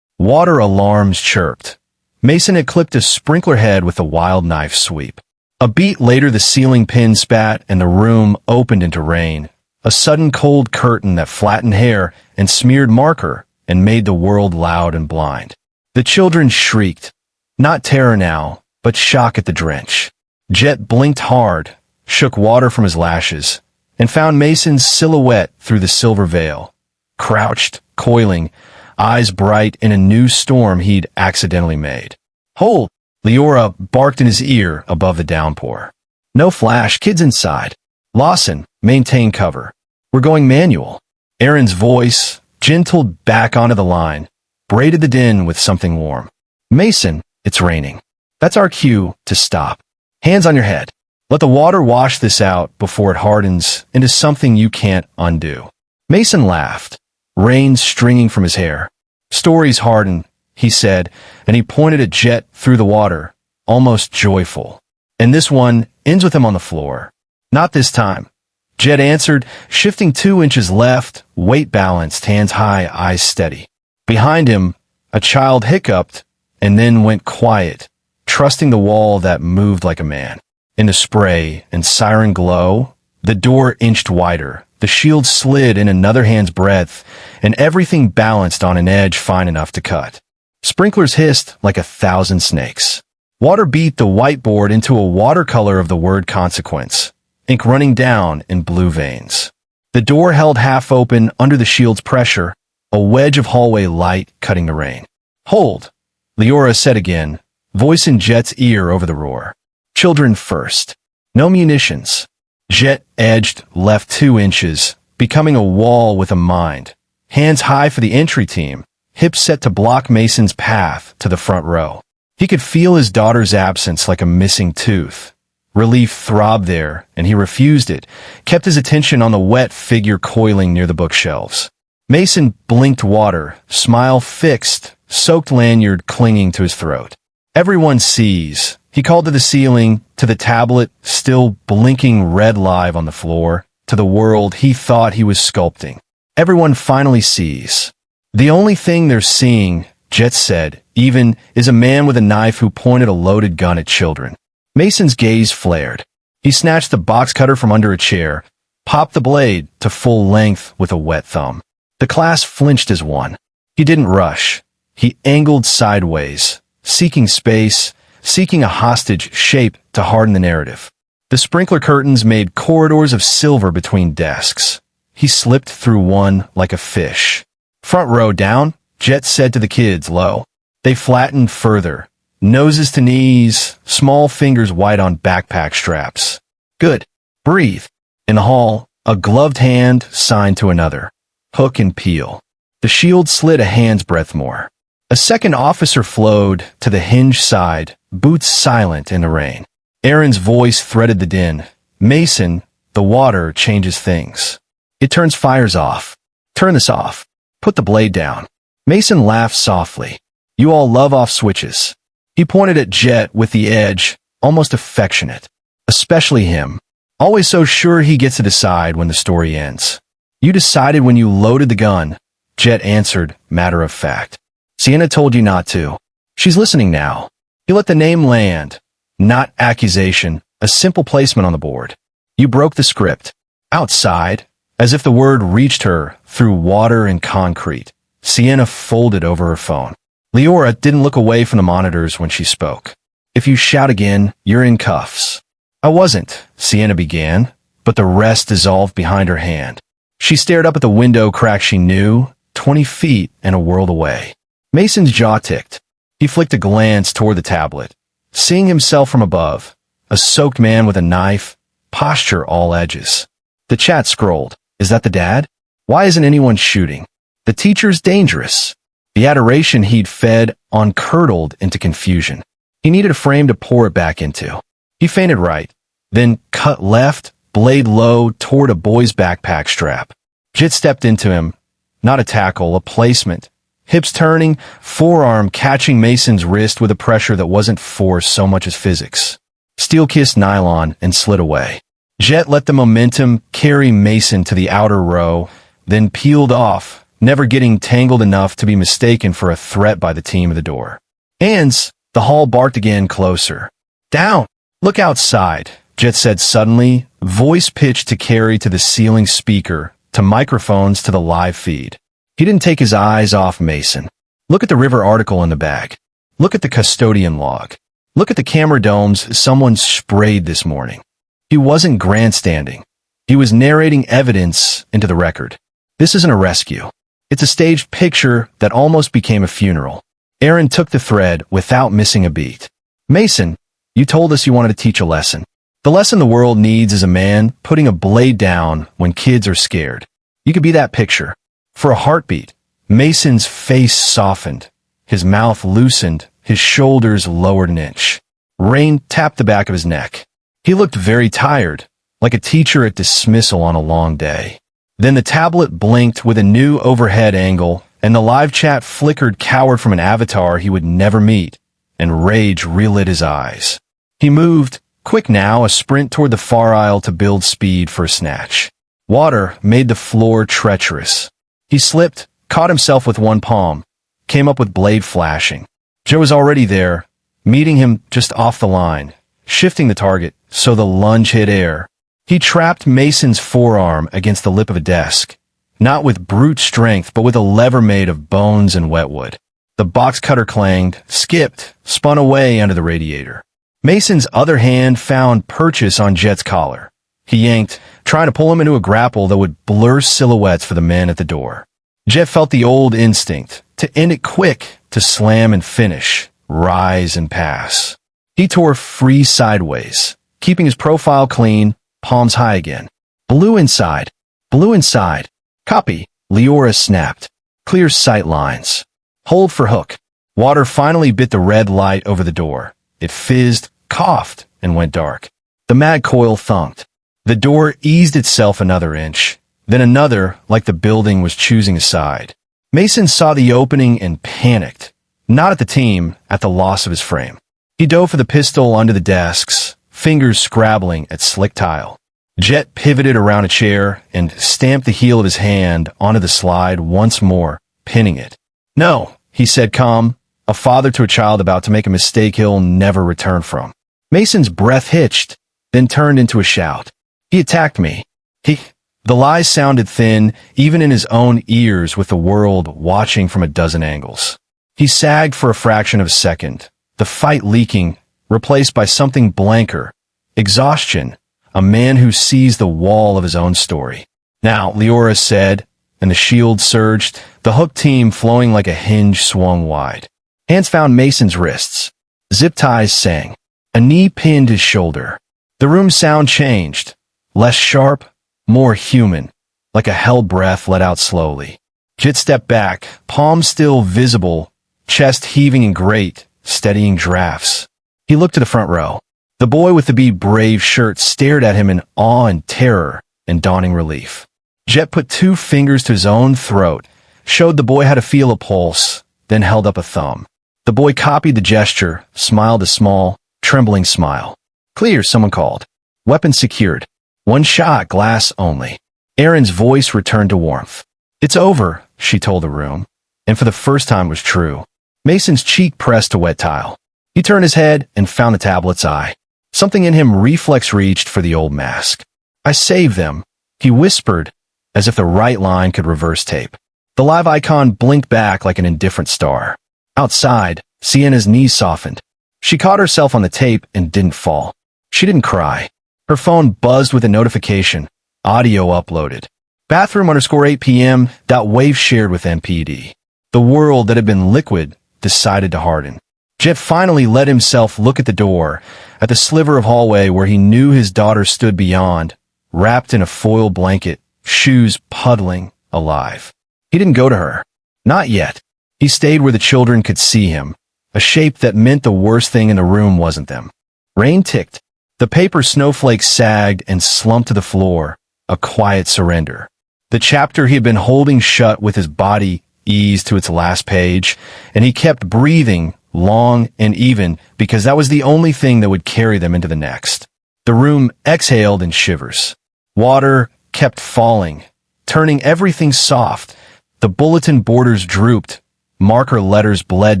Water alarms chirped. Mason had clipped a sprinkler head with a wild knife sweep. A beat later the ceiling pin spat and the room opened into rain, a sudden cold curtain that flattened hair and smeared marker and made the world loud and blind. The children shrieked, not terror now, but shock at the drench. Jet blinked hard, shook water from his lashes, and found Mason's silhouette through the silver veil, crouched, coiling, eyes bright in a new storm he'd accidentally made. "Hold!" Leora barked in his ear above the downpour. "No flash, kids inside." "Lawson, maintain cover. We're going manual." Aaron's voice, gentle back onto the line, braided the din with something warm. "Mason, it's raining. That's our cue to stop. Hands on your head. Let the water wash this out before it hardens into something you can't undo." Mason laughed, rain stringing from his hair. "Stories harden," he said, and he pointed at Jet through the water, almost joyful. "And this one ends with him on the floor." "Not this time," Jet answered, shifting 2 inches left, weight balanced, hands high, eyes steady. Behind him, a child hiccuped and then went quiet, trusting the wall that moved like a man. In the spray and siren glow, the door inched wider, the shield slid in another hand's breadth, and everything balanced on an edge fine enough to cut. Sprinklers hissed like 1,000 snakes. Water beat the whiteboard into a watercolor of the word consequence, ink running down in blue veins. The door held half open under the shield's pressure, a wedge of hallway light cutting the rain. "Hold," Leora said again, voice in Jet's ear over the roar. "Children first. No munitions." Jet edged left 2 inches, becoming a wall with a mind. Hands high for the entry team, hips set to block Mason's path to the front row. He could feel his daughter's absence like a missing tooth. Relief throbbed there, and he refused it, kept his attention on the wet figure coiling near the bookshelves. Mason blinked water, smile fixed, soaked lanyard clinging to his throat. Everyone sees. He called to the ceiling, to the tablet, still blinking red live on the floor, to the world he thought he was sculpting. Everyone finally sees. The only thing they're seeing, Jet said, even, is a man with a knife who pointed a loaded gun at children. Mason's gaze flared. He snatched the box cutter from under a chair, popped the blade to full length with a wet thumb. The class flinched as one. He didn't rush. He angled sideways, seeking space, seeking a hostage shape to harden the narrative. The sprinkler curtains made corridors of silver between desks. He slipped through one like a fish. Front row down, Jet said to the kids low. They flattened further, noses to knees, small fingers white on backpack straps. Good. Breathe. In the hall, a gloved hand signed to another. Hook and peel. The shield slid a hand's breadth more. A second officer flowed to the hinge side, boots silent in the rain. Aaron's voice threaded the din. Mason, the water changes things. It turns fires off. Turn this off. Put the blade down. Mason laughed softly. You all love off switches. He pointed at Jet with the edge, almost affectionate. Especially him. Always so sure he gets to decide when the story ends. You decided when you loaded the gun, Jet answered, matter of fact. Sienna told you not to. She's listening now. You let the name land. Not accusation, a simple placement on the board. You broke the script. Outside, as if the word reached her through water and concrete, Sienna folded over her phone. Leora didn't look away from the monitors when she spoke. If you shout again, you're in cuffs. I wasn't, Sienna began, but the rest dissolved behind her hand. She stared up at the window crack she knew, 20 feet and a world away. Mason's jaw ticked. He flicked a glance toward the tablet. Seeing himself from above, a soaked man with a knife, posture all edges. The chat scrolled. Is that the dad? Why isn't anyone shooting? The teacher's dangerous. The adoration he'd fed on curdled into confusion. He needed a frame to pour it back into. He feinted right, then cut left, blade low toward a boy's backpack strap. Jit stepped into him. Not a tackle, a placement. Hips turning, forearm catching Mason's wrist with a pressure that wasn't force so much as physics. Steel-kissed nylon and slid away. Jet let the momentum carry Mason to the outer row, then peeled off, never getting tangled enough to be mistaken for a threat by the team at the door. Hands, the hall barked again closer. Down! Look outside, Jet said suddenly, voice pitched to carry to the ceiling speaker, to microphones to the live feed. He didn't take his eyes off Mason. Look at the river article in the bag. Look at the custodian log. Look at the camera domes someone sprayed this morning. He wasn't grandstanding. He was narrating evidence into the record. This isn't a rescue. It's a staged picture that almost became a funeral. Aaron took the thread without missing a beat. Mason, you told us you wanted to teach a lesson. The lesson the world needs is a man putting a blade down when kids are scared. You could be that picture. For a heartbeat, Mason's face softened. His mouth loosened, his shoulders lowered an inch. Rain tapped the back of his neck. He looked very tired, like a teacher at dismissal on a long day. Then the tablet blinked with a new overhead angle, and the live chat flickered coward from an avatar he would never meet, and rage relit his eyes. He moved, quick now, a sprint toward the far aisle to build speed for a snatch. Water made the floor treacherous. He slipped, caught himself with one palm, came up with blade flashing. Joe was already there, meeting him just off the line, shifting the target so the lunge hit air. He trapped Mason's forearm against the lip of a desk, not with brute strength but with a lever made of bones and wetwood. The box cutter clanged, skipped, spun away under the radiator. Mason's other hand found purchase on Jet's collar. He yanked, trying to pull him into a grapple that would blur silhouettes for the men at the door. Jet felt the old instinct, to end it quick, to slam and finish, rise and pass. He tore free sideways, keeping his profile clean, palms high again. Blue inside. Blue inside. Copy, Leora snapped. Clear sight lines. Hold for hook. Water finally bit the red light over the door. It fizzed, coughed, and went dark. The mag coil thunked. The door eased itself another inch, then another, like the building was choosing a side. Mason saw the opening and panicked. Not at the team, at the loss of his frame. He dove for the pistol under the desks, fingers scrabbling at slick tile. Jet pivoted around a chair and stamped the heel of his hand onto the slide once more, pinning it. "No," he said calm, a father to a child about to make a mistake he'll never return from. Mason's breath hitched, then turned into a shout. "He attacked me. The lies sounded thin, even in his own ears with the world watching from a dozen angles. He sagged for a fraction of a second, the fight leaking, replaced by something blanker. Exhaustion, a man who sees the wall of his own story. "Now," Leora said, and the shield surged, the hook team flowing like a hinge swung wide. Hands found Mason's wrists. Zip ties sang. A knee pinned his shoulder. The room's sound changed. Less sharp, more human, like a held breath let out slowly. Jet stepped back, palms still visible, chest heaving in great, steadying drafts. He looked to the front row. The boy with the Be Brave shirt stared at him in awe and terror and dawning relief. Jet put 2 fingers to his own throat, showed the boy how to feel a pulse, then held up a thumb. The boy copied the gesture, smiled a small, trembling smile. "Clear," someone called. "Weapon secured. 1 shot, glass only." Erin's voice returned to warmth. "It's over," she told the room, and for the first time it was true. Mason's cheek pressed to wet tile. He turned his head and found the tablet's eye. Something in him reflex reached for the old mask. "I saved them," he whispered, as if the right line could reverse tape. The live icon blinked back like an indifferent star. Outside, Sienna's knees softened. She caught herself on the tape and didn't fall. She didn't cry. Her phone buzzed with a notification. Audio uploaded. Bathroom_8 p.m. Wave shared with MPD. The world that had been liquid decided to harden. Jet finally let himself look at the door, at the sliver of hallway where he knew his daughter stood beyond, wrapped in a foil blanket, shoes puddling, alive. He didn't go to her. Not yet. He stayed where the children could see him, a shape that meant the worst thing in the room wasn't them. Rain ticked. The paper snowflakes sagged and slumped to the floor, a quiet surrender. The chapter he had been holding shut with his body eased to its last page, and he kept breathing, long and even, because that was the only thing that would carry them into the next. The room exhaled in shivers. Water kept falling, turning everything soft. The bulletin borders drooped. Marker letters bled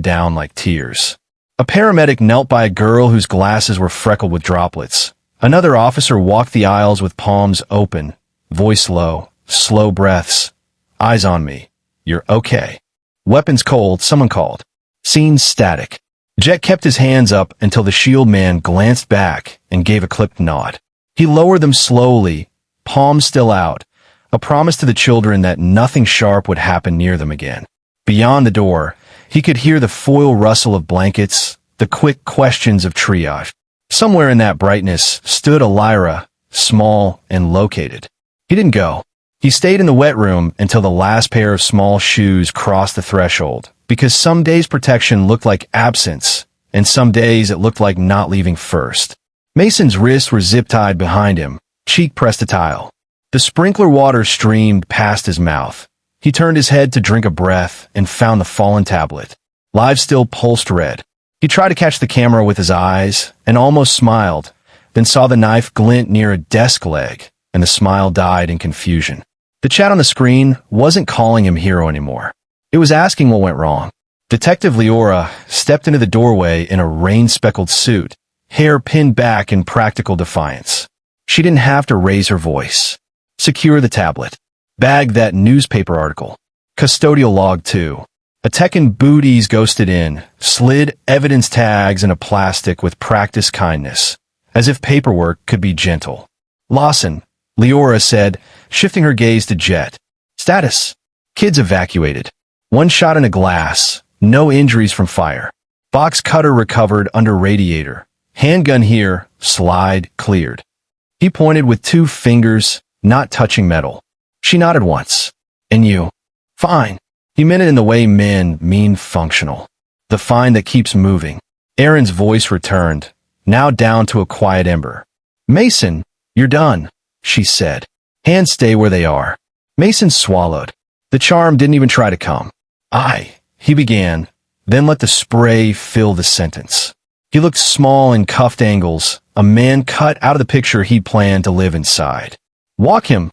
down like tears. A paramedic knelt by a girl whose glasses were freckled with droplets. Another officer walked the aisles with palms open, voice low, slow breaths. "Eyes on me. You're okay." "Weapons cold," someone called. Scene static. Jet kept his hands up until the shield man glanced back and gave a clipped nod. He lowered them slowly, palms still out, a promise to the children that nothing sharp would happen near them again. Beyond the door, he could hear the foil rustle of blankets, the quick questions of triage. Somewhere in that brightness stood Elira, small and located. He didn't go. He stayed in the wet room until the last pair of small shoes crossed the threshold, because some days protection looked like absence, and some days it looked like not leaving first. Mason's wrists were zip-tied behind him, cheek pressed to tile. The sprinkler water streamed past his mouth. He turned his head to drink a breath and found the fallen tablet. Live still pulsed red. He tried to catch the camera with his eyes and almost smiled, then saw the knife glint near a desk leg, and the smile died in confusion. The chat on the screen wasn't calling him hero anymore. It was asking what went wrong. Detective Leora stepped into the doorway in a rain-speckled suit, hair pinned back in practical defiance. She didn't have to raise her voice. "Secure the tablet. Bag that newspaper article. Custodial log too." A Tekken booties ghosted in, slid evidence tags in a plastic with practiced kindness, as if paperwork could be gentle. "Lawson," Leora said, shifting her gaze to Jet. "Status. Kids evacuated. 1 shot in a glass. No injuries from fire. Box cutter recovered under radiator. Handgun here. Slide cleared." He pointed with 2 fingers, not touching metal. She nodded once. "And you?" "Fine." He meant it in the way men mean functional. The find that keeps moving. Erin's voice returned, now down to a quiet ember. Mason, you're done, she said. Hands stay where they are. Mason swallowed. The charm didn't even try to come. He began, then let the spray fill the sentence. He looked small in cuffed angles, a man cut out of the picture he'd planned to live inside. Walk him,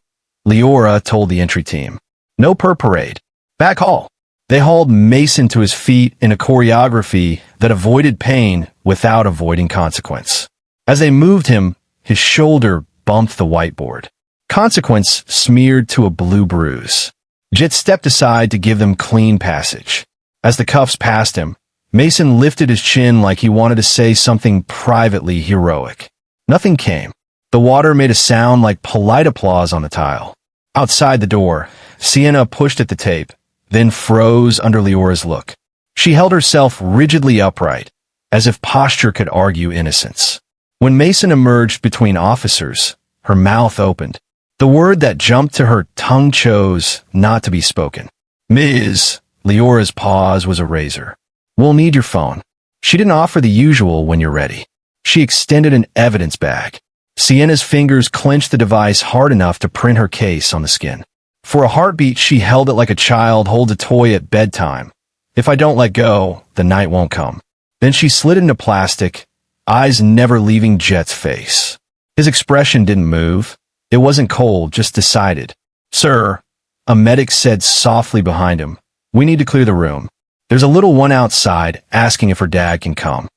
Leora told the entry team. No parade. Back hall. They hauled Mason to his feet in a choreography that avoided pain without avoiding consequence. As they moved him, his shoulder bumped the whiteboard. Consequence smeared to a blue bruise. Jet stepped aside to give them clean passage. As the cuffs passed him, Mason lifted his chin like he wanted to say something privately heroic. Nothing came. The water made a sound like polite applause on the tile. Outside the door, Sienna pushed at the tape, then froze under Leora's look. She held herself rigidly upright, as if posture could argue innocence. When Mason emerged between officers, her mouth opened. The word that jumped to her tongue chose not to be spoken. Ms. Leora's pause was a razor. We'll need your phone. She didn't offer the usual when you're ready. She extended an evidence bag. Sienna's fingers clenched the device hard enough to print her case on the skin. For a heartbeat, she held it like a child holds a toy at bedtime. If I don't let go, the night won't come. Then she slid it into plastic, eyes never leaving Jet's face. His expression didn't move. It wasn't cold, just decided. Sir, a medic said softly behind him, we need to clear the room. There's a little one outside asking if her dad can come.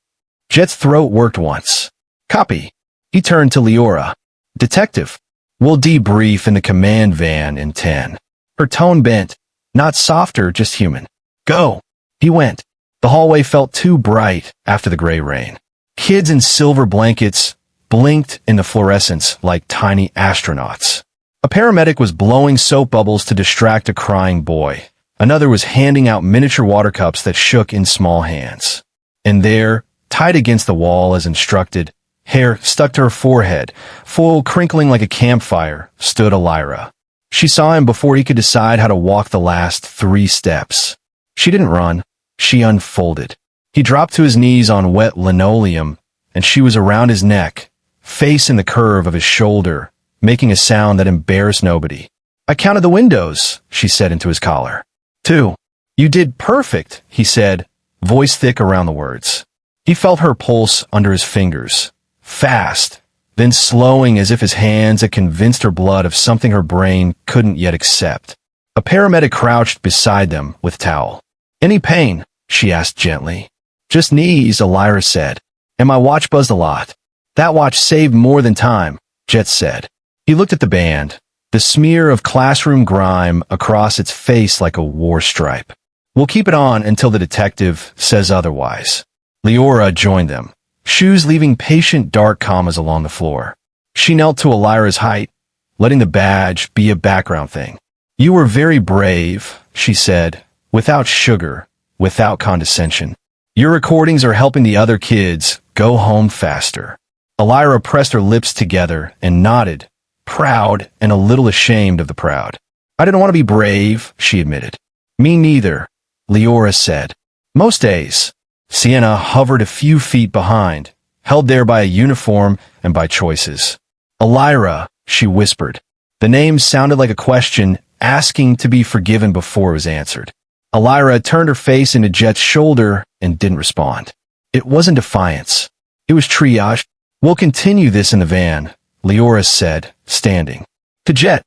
Jet's throat worked once. Copy. He turned to Leora. Detective, we'll debrief in the command van in 10. Her tone bent, not softer, just human. Go. He went. The hallway felt too bright after the gray rain. Kids in silver blankets blinked in the fluorescence like tiny astronauts. A paramedic was blowing soap bubbles to distract a crying boy. Another was handing out miniature water cups that shook in small hands. And there, tied against the wall as instructed, hair stuck to her forehead, full crinkling like a campfire, stood Elira. She saw him before he could decide how to walk the last 3 steps. She didn't run. She unfolded. He dropped to his knees on wet linoleum, and she was around his neck, face in the curve of his shoulder, making a sound that embarrassed nobody. I counted the windows, she said into his collar. 2. You did perfect, he said, voice thick around the words. He felt her pulse under his fingers. Fast, then slowing as if his hands had convinced her blood of something her brain couldn't yet accept. A paramedic crouched beside them with towel. Any pain? She asked gently. Just knees, Elira said. And my watch buzzed a lot. That watch saved more than time, Jet said. He looked at the band, the smear of classroom grime across its face like a war stripe. We'll keep it on until the detective says otherwise. Leora joined them, shoes leaving patient dark commas along the floor. She knelt to Elira's height, letting the badge be a background thing. You were very brave, she said, without sugar, without condescension. Your recordings are helping the other kids go home faster. Elira pressed her lips together and nodded, proud and a little ashamed of the proud. I didn't want to be brave, she admitted. Me neither, Leora said. Most days. Sienna hovered a few feet behind, held there by a uniform and by choices. Elira, she whispered. The name sounded like a question asking to be forgiven before it was answered. Elira turned her face into Jet's shoulder and didn't respond. It wasn't defiance. It was triage. We'll continue this in the van, Leora said, standing. To Jet,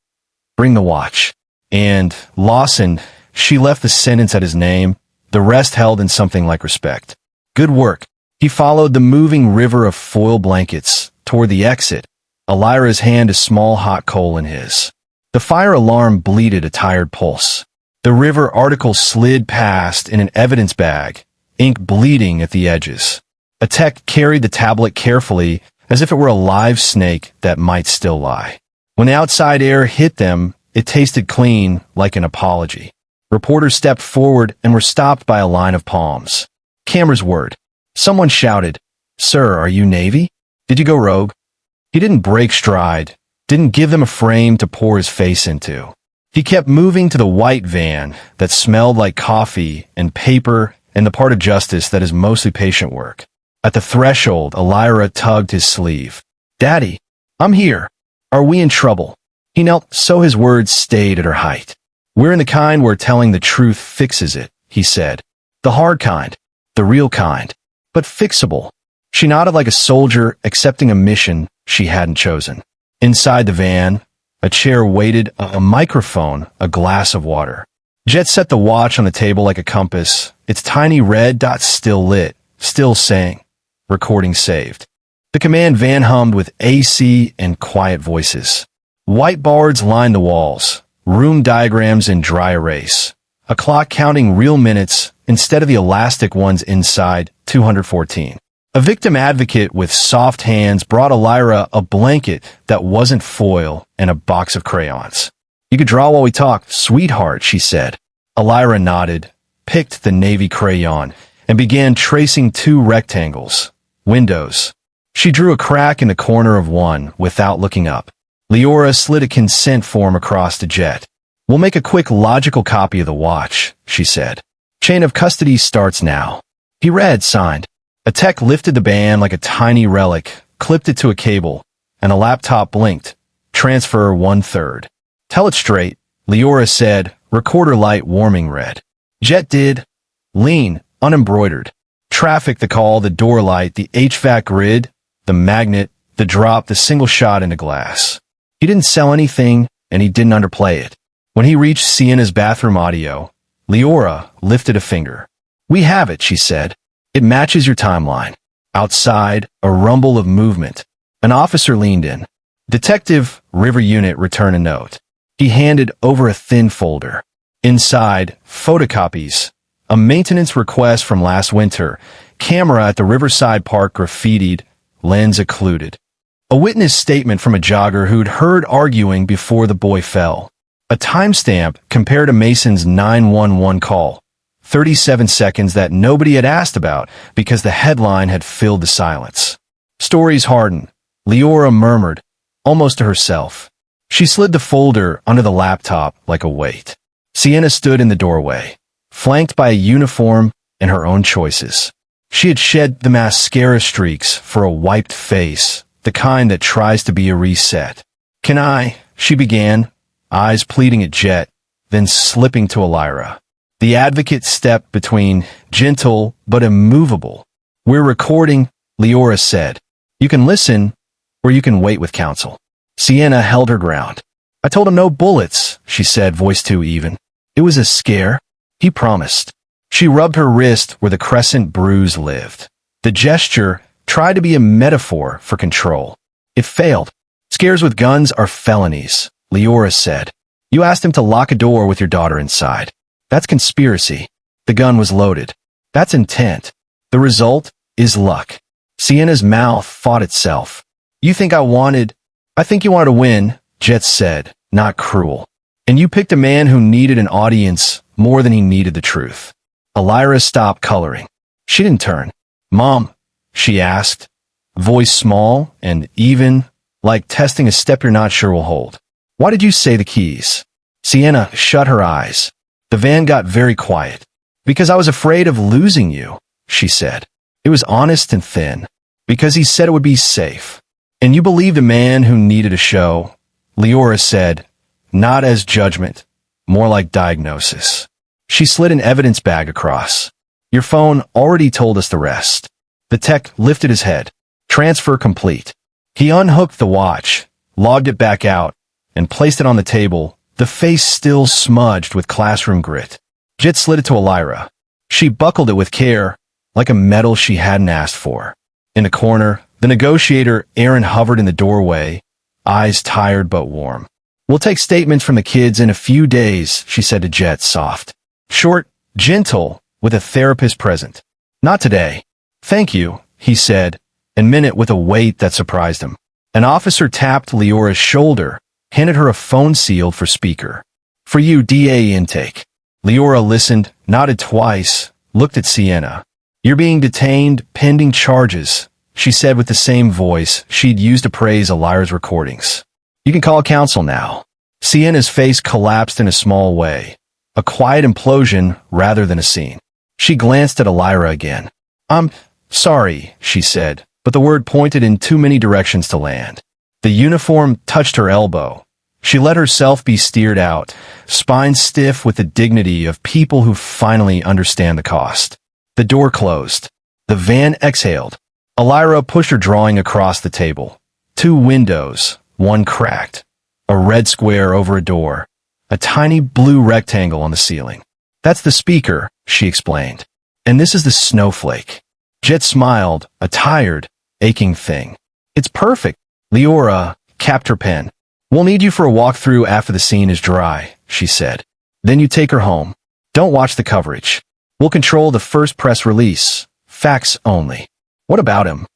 bring the watch. And Lawson, she left the sentence at his name, the rest held in something like respect. Good work. He followed the moving river of foil blankets toward the exit, Elira's hand a small hot coal in his. The fire alarm bleated a tired pulse. The river article slid past in an evidence bag, ink bleeding at the edges. A tech carried the tablet carefully as if it were a live snake that might still lie. When the outside air hit them, it tasted clean, like an apology. Reporters stepped forward and were stopped by a line of palms. Camera's word. Someone shouted, Sir, are you Navy? Did you go rogue? He didn't break stride, didn't give them a frame to pour his face into. He kept moving to the white van that smelled like coffee and paper and the part of justice that is mostly patient work. At the threshold, Elira tugged his sleeve. "Daddy, I'm here. Are we in trouble?" He knelt so his words stayed at her height. "We're in the kind where telling the truth fixes it," he said. "The hard kind. The real kind. But fixable." She nodded like a soldier accepting a mission she hadn't chosen. Inside the van, a chair waited, a microphone, a glass of water. Jet set the watch on the table like a compass, its tiny red dot still lit, still saying, "Recording saved." The command van hummed with AC and quiet voices. Whiteboards lined the walls, room diagrams in dry erase, a clock counting real minutes instead of the elastic ones inside 214. A victim advocate with soft hands brought Elira a blanket that wasn't foil and a box of crayons. "You could draw while we talk, sweetheart," she said. Elira nodded, picked the navy crayon, and began tracing two rectangles. Windows. She drew a crack in the corner of one without looking up. Leora slid a consent form across to Jet. "We'll make a quick logical copy of the watch," she said. "Chain of custody starts now." He read, signed. A tech lifted the band like a tiny relic, clipped it to a cable, and a laptop blinked. "Transfer 1/3. "Tell it straight," Leora said, recorder light warming red. Jet did. Lean, unembroidered. Traffic, the call, the door light, the HVAC grid, the magnet, the drop, the single shot into glass. He didn't sell anything, and he didn't underplay it. When he reached Sienna's bathroom audio, Leora lifted a finger. "We have it," she said. "It matches your timeline." Outside, a rumble of movement. An officer leaned in. "Detective, River Unit, return a note." He handed over a thin folder. Inside, photocopies. A maintenance request from last winter. Camera at the Riverside Park graffitied, lens occluded. A witness statement from a jogger who'd heard arguing before the boy fell. A timestamp compared to Mason's 911 call. 37 seconds that nobody had asked about because the headline had filled the silence. Stories hardened. Leora murmured, almost to herself. She slid the folder under the laptop like a weight. Sienna stood in the doorway, flanked by a uniform and her own choices. She had shed the mascara streaks for a wiped face, the kind that tries to be a reset. "Can I?" she began, eyes pleading at Jet, then slipping to Elira. The advocate stepped between, gentle but immovable. "We're recording," Leora said. "You can listen, or you can wait with counsel." Sienna held her ground. "I told him no bullets," she said, voice too even. "It was a scare. He promised." She rubbed her wrist where the crescent bruise lived. The gesture tried to be a metaphor for control. It failed. "Scares with guns are felonies," Leora said. "You asked him to lock a door with your daughter inside. That's conspiracy. The gun was loaded. That's intent. The result is luck." Sienna's mouth fought itself. I think you wanted to win," Jet said, not cruel. "And you picked a man who needed an audience more than he needed the truth." Elira stopped coloring. She didn't turn. "Mom," she asked, voice small and even, like testing a step you're not sure will hold. "Why did you say the keys?" Sienna shut her eyes. The van got very quiet. "Because I was afraid of losing you," she said. It was honest and thin. "Because he said it would be safe." "And you believed a man who needed a show," Leora said, not as judgment, more like diagnosis. She slid an evidence bag across. "Your phone already told us the rest." The tech lifted his head. "Transfer complete." He unhooked the watch, logged it back out, and placed it on the table, the face still smudged with classroom grit. Jet slid it to Elira. She buckled it with care, like a medal she hadn't asked for. In the corner, the negotiator, Aaron, hovered in the doorway, eyes tired but warm. "We'll take statements from the kids in a few days," she said to Jet, soft. Short, gentle, with a therapist present. "Not today." "Thank you," he said, and meant it with a weight that surprised him. An officer tapped Leora's shoulder, handed her a phone sealed for speaker. "For you, DA intake." Leora listened, nodded twice, looked at Sienna. "You're being detained, pending charges," she said with the same voice she'd used to praise Elira's recordings. "You can call counsel now." Sienna's face collapsed in a small way, a quiet implosion rather than a scene. She glanced at Elira again. "I'm sorry," she said, but the word pointed in too many directions to land. The uniform touched her elbow. She let herself be steered out, spine stiff with the dignity of people who finally understand the cost. The door closed. The van exhaled. Elira pushed her drawing across the table. 2 windows, one cracked. A red square over a door. A tiny blue rectangle on the ceiling. "That's the speaker," she explained. "And this is the snowflake." Jet smiled, a tired, aching thing. "It's perfect." Leora capped her pen. "We'll need you for a walkthrough after the scene is dry," she said. "Then you take her home. Don't watch the coverage. We'll control the first press release. Facts only." "What about him?"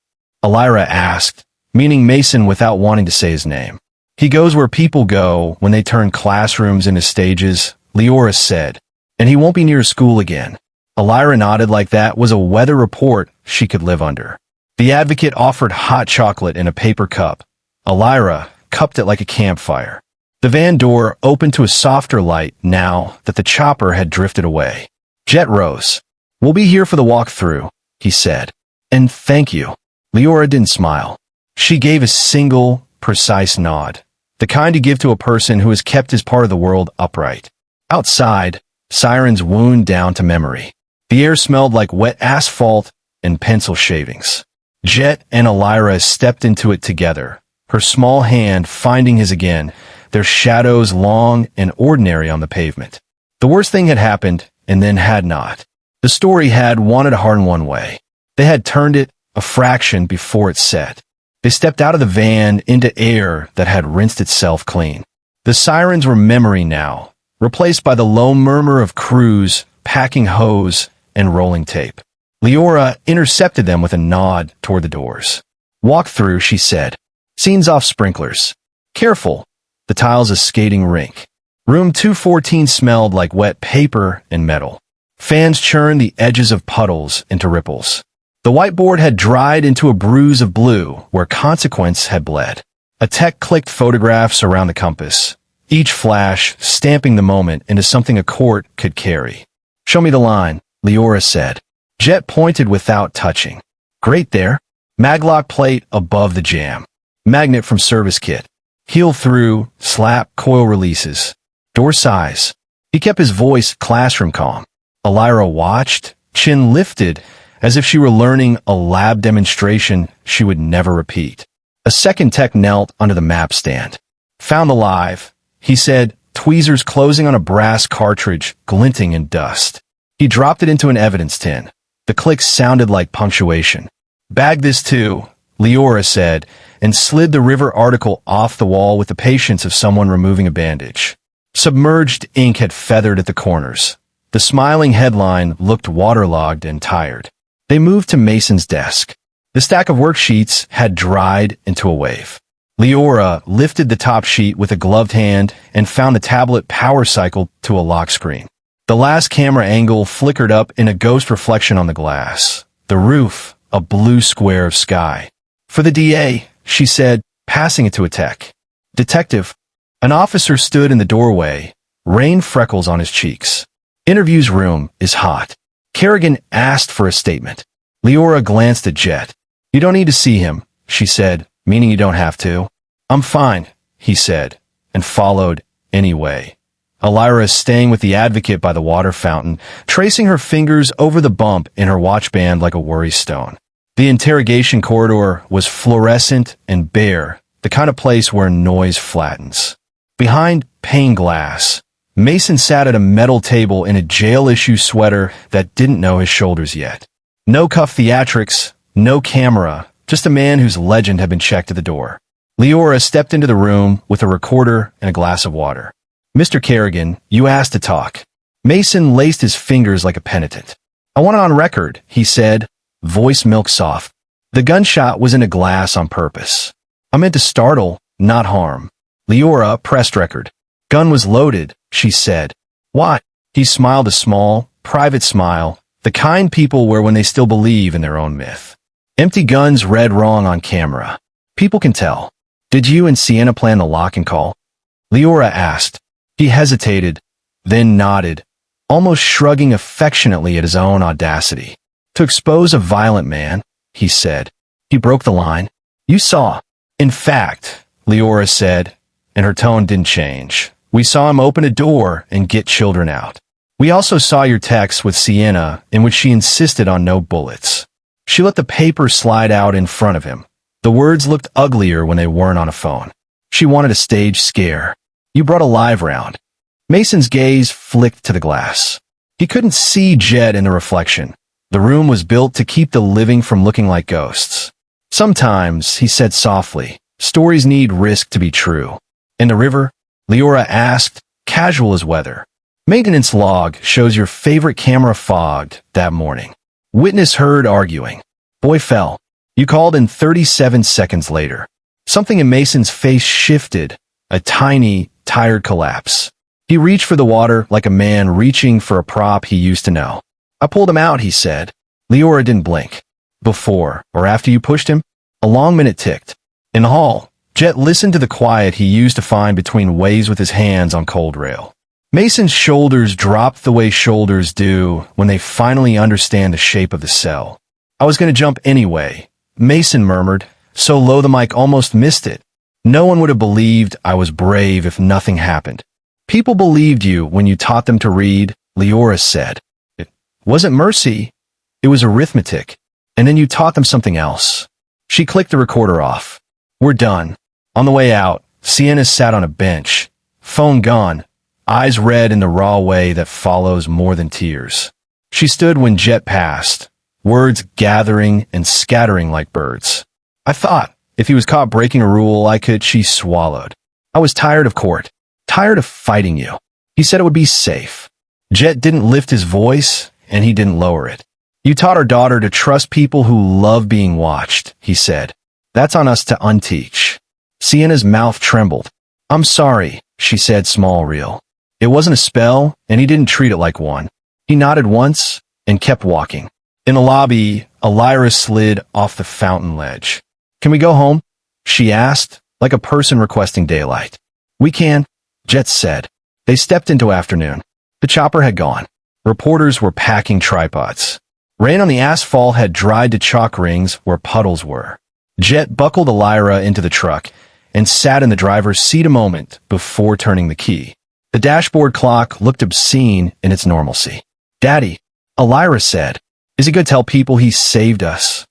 Elira asked, meaning Mason without wanting to say his name. "He goes where people go when they turn classrooms into stages," Leora said. "And he won't be near school again." Elira nodded like that was a weather report she could live under. The advocate offered hot chocolate in a paper cup. Elira cupped it like a campfire. The van door opened to a softer light now that the chopper had drifted away. Jet rose. "We'll be here for the walkthrough," he said. "And thank you." Leora didn't smile. She gave a single, precise nod, the kind you give to a person who has kept his part of the world upright. Outside, sirens wound down to memory. The air smelled like wet asphalt and pencil shavings. Jet and Elira stepped into it together, her small hand finding his again, their shadows long and ordinary on the pavement. The worst thing had happened, and then had not. The story had wanted a heart in one way. They had turned it a fraction before it set. They stepped out of the van into air that had rinsed itself clean. The sirens were memory now, replaced by the low murmur of crews, packing hose, and rolling tape. Leora intercepted them with a nod toward the doors. "Walk through," she said. "Scenes off sprinklers. Careful, the tile's a skating rink." Room 214 smelled like wet paper and metal. Fans churned the edges of puddles into ripples. The whiteboard had dried into a bruise of blue where consequence had bled. A tech clicked photographs around the compass, each flash stamping the moment into something a court could carry. "Show me the line," Leora said. Jet pointed without touching. "Great there. Maglock plate above the jam. Magnet from service kit. Heel through, slap, coil releases. Door size." He kept his voice classroom calm. Elira watched, chin lifted, as if she were learning a lab demonstration she would never repeat. A second tech knelt under the map stand. "Found the live," he said, tweezers closing on a brass cartridge glinting in dust. He dropped it into an evidence tin. The clicks sounded like punctuation. "Bag this too," Leora said, and slid the River article off the wall with the patience of someone removing a bandage. Submerged ink had feathered at the corners. The smiling headline looked waterlogged and tired. They moved to Mason's desk. The stack of worksheets had dried into a wave. Leora lifted the top sheet with a gloved hand and found the tablet power cycled to a lock screen. The last camera angle flickered up in a ghost reflection on the glass. The roof, a blue square of sky. "For the DA," she said, passing it to a tech. "Detective." An officer stood in the doorway, rain freckles on his cheeks. "Interviews room is hot." Kerrigan asked for a statement. Leora glanced at Jet. "You don't need to see him," she said, meaning you don't have to. "I'm fine," he said, and followed anyway. Elira staying with the advocate by the water fountain, tracing her fingers over the bump in her watch band like a worry stone. The interrogation corridor was fluorescent and bare, the kind of place where noise flattens. Behind pane glass, Mason sat at a metal table in a jail-issue sweater that didn't know his shoulders yet. No cuff theatrics, no camera, just a man whose legend had been checked at the door. Leora stepped into the room with a recorder and a glass of water. "Mr. Kerrigan, you asked to talk." Mason laced his fingers like a penitent. "I want it on record," he said, voice milk soft. The gunshot was in a glass on purpose. "I meant to startle, not harm." Leora pressed record. "Gun was loaded," she said. "Why?" He smiled a small, private smile, the kind people wear when they still believe in their own myth. "Empty guns read wrong on camera. People can tell." "Did you and Sienna plan the lock and call?" Leora asked. He hesitated, then nodded, almost shrugging affectionately at his own audacity. To expose a violent man, he said. He broke the line. You saw. In fact, Leora said, and her tone didn't change. We saw him open a door and get children out. We also saw your text with Sienna in which she insisted on no bullets. She let the paper slide out in front of him. The words looked uglier when they weren't on a phone. She wanted a stage scare. You brought a live round. Mason's gaze flicked to the glass. He couldn't see Jet in the reflection. The room was built to keep the living from looking like ghosts. Sometimes, he said softly, stories need risk to be true. In the river, Leora asked, casual as weather. Maintenance log shows your favorite camera fogged that morning. Witness heard arguing. Boy fell. You called in 37 seconds later. Something in Mason's face shifted, a tiny, tired collapse. He reached for the water like a man reaching for a prop he used to know. I pulled him out, he said. Leora didn't blink. Before or after you pushed him? A long minute ticked. In the hall, Jet listened to the quiet he used to find between waves with his hands on cold rail. Mason's shoulders dropped the way shoulders do when they finally understand the shape of the cell. I was going to jump anyway, Mason murmured, so low the mic almost missed it. No one would have believed I was brave if nothing happened. People believed you when you taught them to read, Leora said. It wasn't mercy, it was arithmetic. And then you taught them something else. She clicked the recorder off. We're done. On the way out, Sienna sat on a bench, phone gone, eyes red in the raw way that follows more than tears. She stood when Jet passed, words gathering and scattering like birds. I thought, if he was caught breaking a rule, she swallowed. I was tired of court, tired of fighting you. He said it would be safe. Jet didn't lift his voice, and he didn't lower it. You taught our daughter to trust people who love being watched, he said. That's on us to unteach. Sienna's mouth trembled. I'm sorry, she said small real. It wasn't a spell, and he didn't treat it like one. He nodded once and kept walking. In the lobby, Elira slid off the fountain ledge. Can we go home? She asked, like a person requesting daylight. We can, Jet said. They stepped into afternoon. The chopper had gone. Reporters were packing tripods. Rain on the asphalt had dried to chalk rings where puddles were. Jet buckled Elira into the truck and sat in the driver's seat a moment before turning the key. The dashboard clock looked obscene in its normalcy. Daddy, Elira said, is he going to tell people he saved us?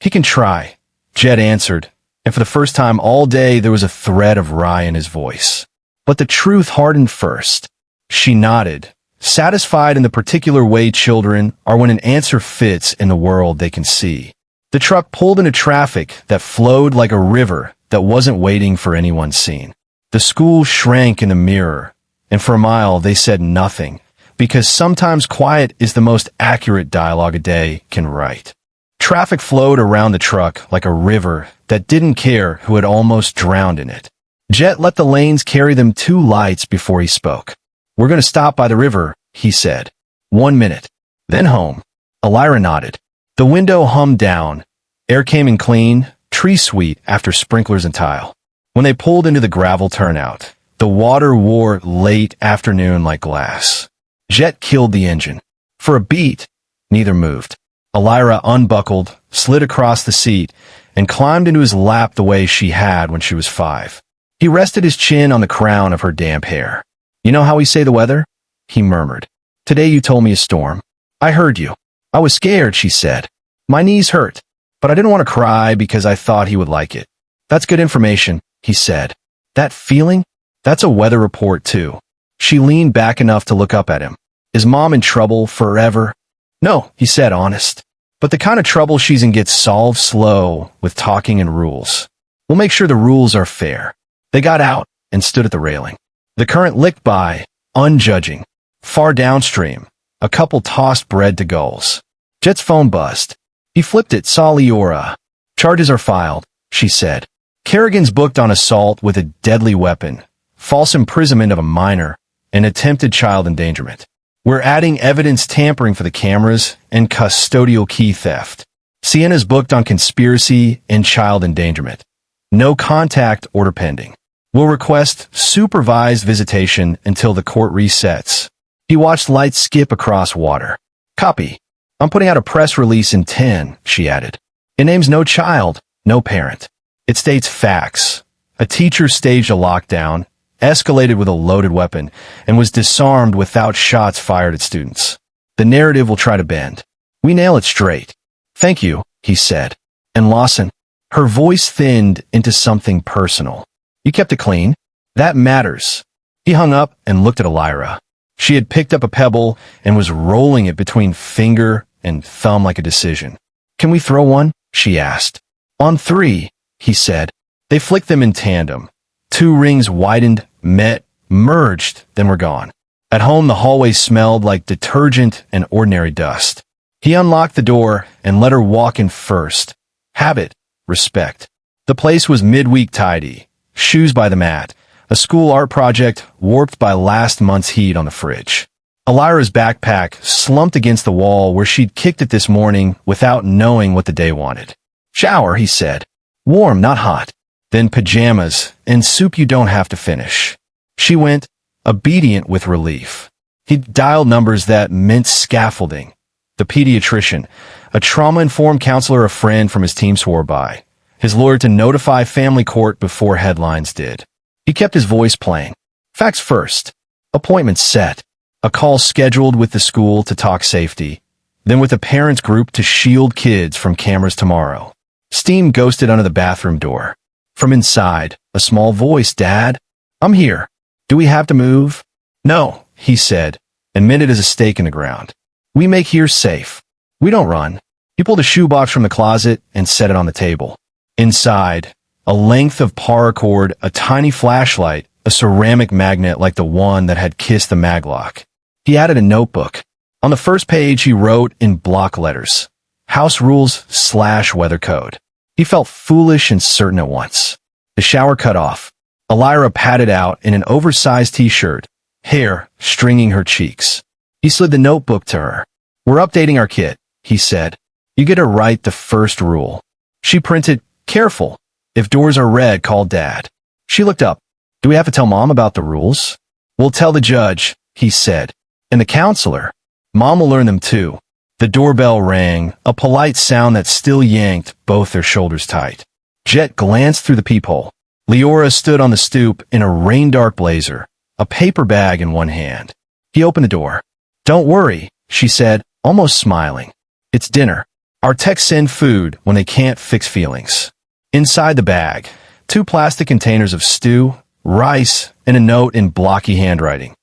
He can try, Jet answered, and for the first time all day there was a thread of wry in his voice. But the truth hardened first. She nodded, satisfied in the particular way children are when an answer fits in the world they can see. The truck pulled into traffic that flowed like a river that wasn't waiting for anyone seen. The school shrank in the mirror, and for a mile they said nothing, because sometimes quiet is the most accurate dialogue a day can write. Traffic flowed around the truck like a river that didn't care who had almost drowned in it. Jet let the lanes carry them 2 lights before he spoke. We're going to stop by the river, he said. 1 minute. Then home. Elira nodded. The window hummed down. Air came in clean, tree sweet after sprinklers and tile. When they pulled into the gravel turnout, the water wore late afternoon like glass. Jet killed the engine. For a beat, neither moved. Elira unbuckled, slid across the seat, and climbed into his lap the way she had when she was 5. He rested his chin on the crown of her damp hair. You know how we say the weather? He murmured. Today you told me a storm. I heard you. I was scared, she said. My knees hurt, but I didn't want to cry because I thought he would like it. That's good information, he said. That feeling? That's a weather report, too. She leaned back enough to look up at him. Is Mom in trouble forever? No, he said, honest. But the kind of trouble she's in gets solved slow with talking and rules. We'll make sure the rules are fair. They got out and stood at the railing. The current licked by, unjudging. Far downstream, a couple tossed bread to gulls. Jet's phone buzzed. He flipped it, saw Leora. Charges are filed, she said. Kerrigan's booked on assault with a deadly weapon, false imprisonment of a minor, and attempted child endangerment. We're adding evidence tampering for the cameras and custodial key theft. Sienna's booked on conspiracy and child endangerment. No contact order pending. We'll request supervised visitation until the court resets. He watched lights skip across water. Copy. I'm putting out a press release in 10, she added. It names no child, no parent. It states facts. A teacher staged a lockdown, escalated with a loaded weapon, and was disarmed without shots fired at students. The narrative will try to bend. We nail it straight. Thank you, he said. And Lawson, her voice thinned into something personal. You kept it clean? That matters. He hung up and looked at Elira. She had picked up a pebble and was rolling it between finger and thumb like a decision. Can we throw one? She asked. On 3, he said. They flicked them in tandem. 2 rings widened, met, merged, then were gone. At home, the hallway smelled like detergent and ordinary dust. He unlocked the door and let her walk in first. Habit, respect. The place was midweek tidy. Shoes by the mat. A school art project warped by last month's heat on the fridge. Elira's backpack slumped against the wall where she'd kicked it this morning without knowing what the day wanted. Shower, he said. Warm, not hot. Then pajamas and soup you don't have to finish. She went, obedient with relief. He dialed numbers that meant scaffolding. The pediatrician, a trauma-informed counselor a friend from his team swore by. His lawyer to notify family court before headlines did. He kept his voice playing. Facts first. Appointment set. A call scheduled with the school to talk safety. Then with a parents group to shield kids from cameras tomorrow. Steam ghosted under the bathroom door. From inside, a small voice, Dad, I'm here. Do we have to move? No, he said, and meant it as a stake in the ground. We make here safe. We don't run. He pulled a shoebox from the closet and set it on the table. Inside, a length of paracord, a tiny flashlight, a ceramic magnet like the one that had kissed the maglock. He added a notebook. On the first page, he wrote in block letters, House Rules / Weather Code. He felt foolish and certain at once. The shower cut off. Elira padded out in an oversized t-shirt, hair stringing her cheeks. He slid the notebook to her. We're updating our kit, he said. You get to write the first rule. She printed, careful. If doors are red, call Dad. She looked up. Do we have to tell Mom about the rules? We'll tell the judge, he said. And the counselor. Mom will learn them too. The doorbell rang, a polite sound that still yanked both their shoulders tight. Jet glanced through the peephole. Leora stood on the stoop in a rain-dark blazer, a paper bag in one hand. He opened the door. Don't worry, she said, almost smiling. It's dinner. Our techs send food when they can't fix feelings. Inside the bag, 2 plastic containers of stew, rice, and a note in blocky handwriting.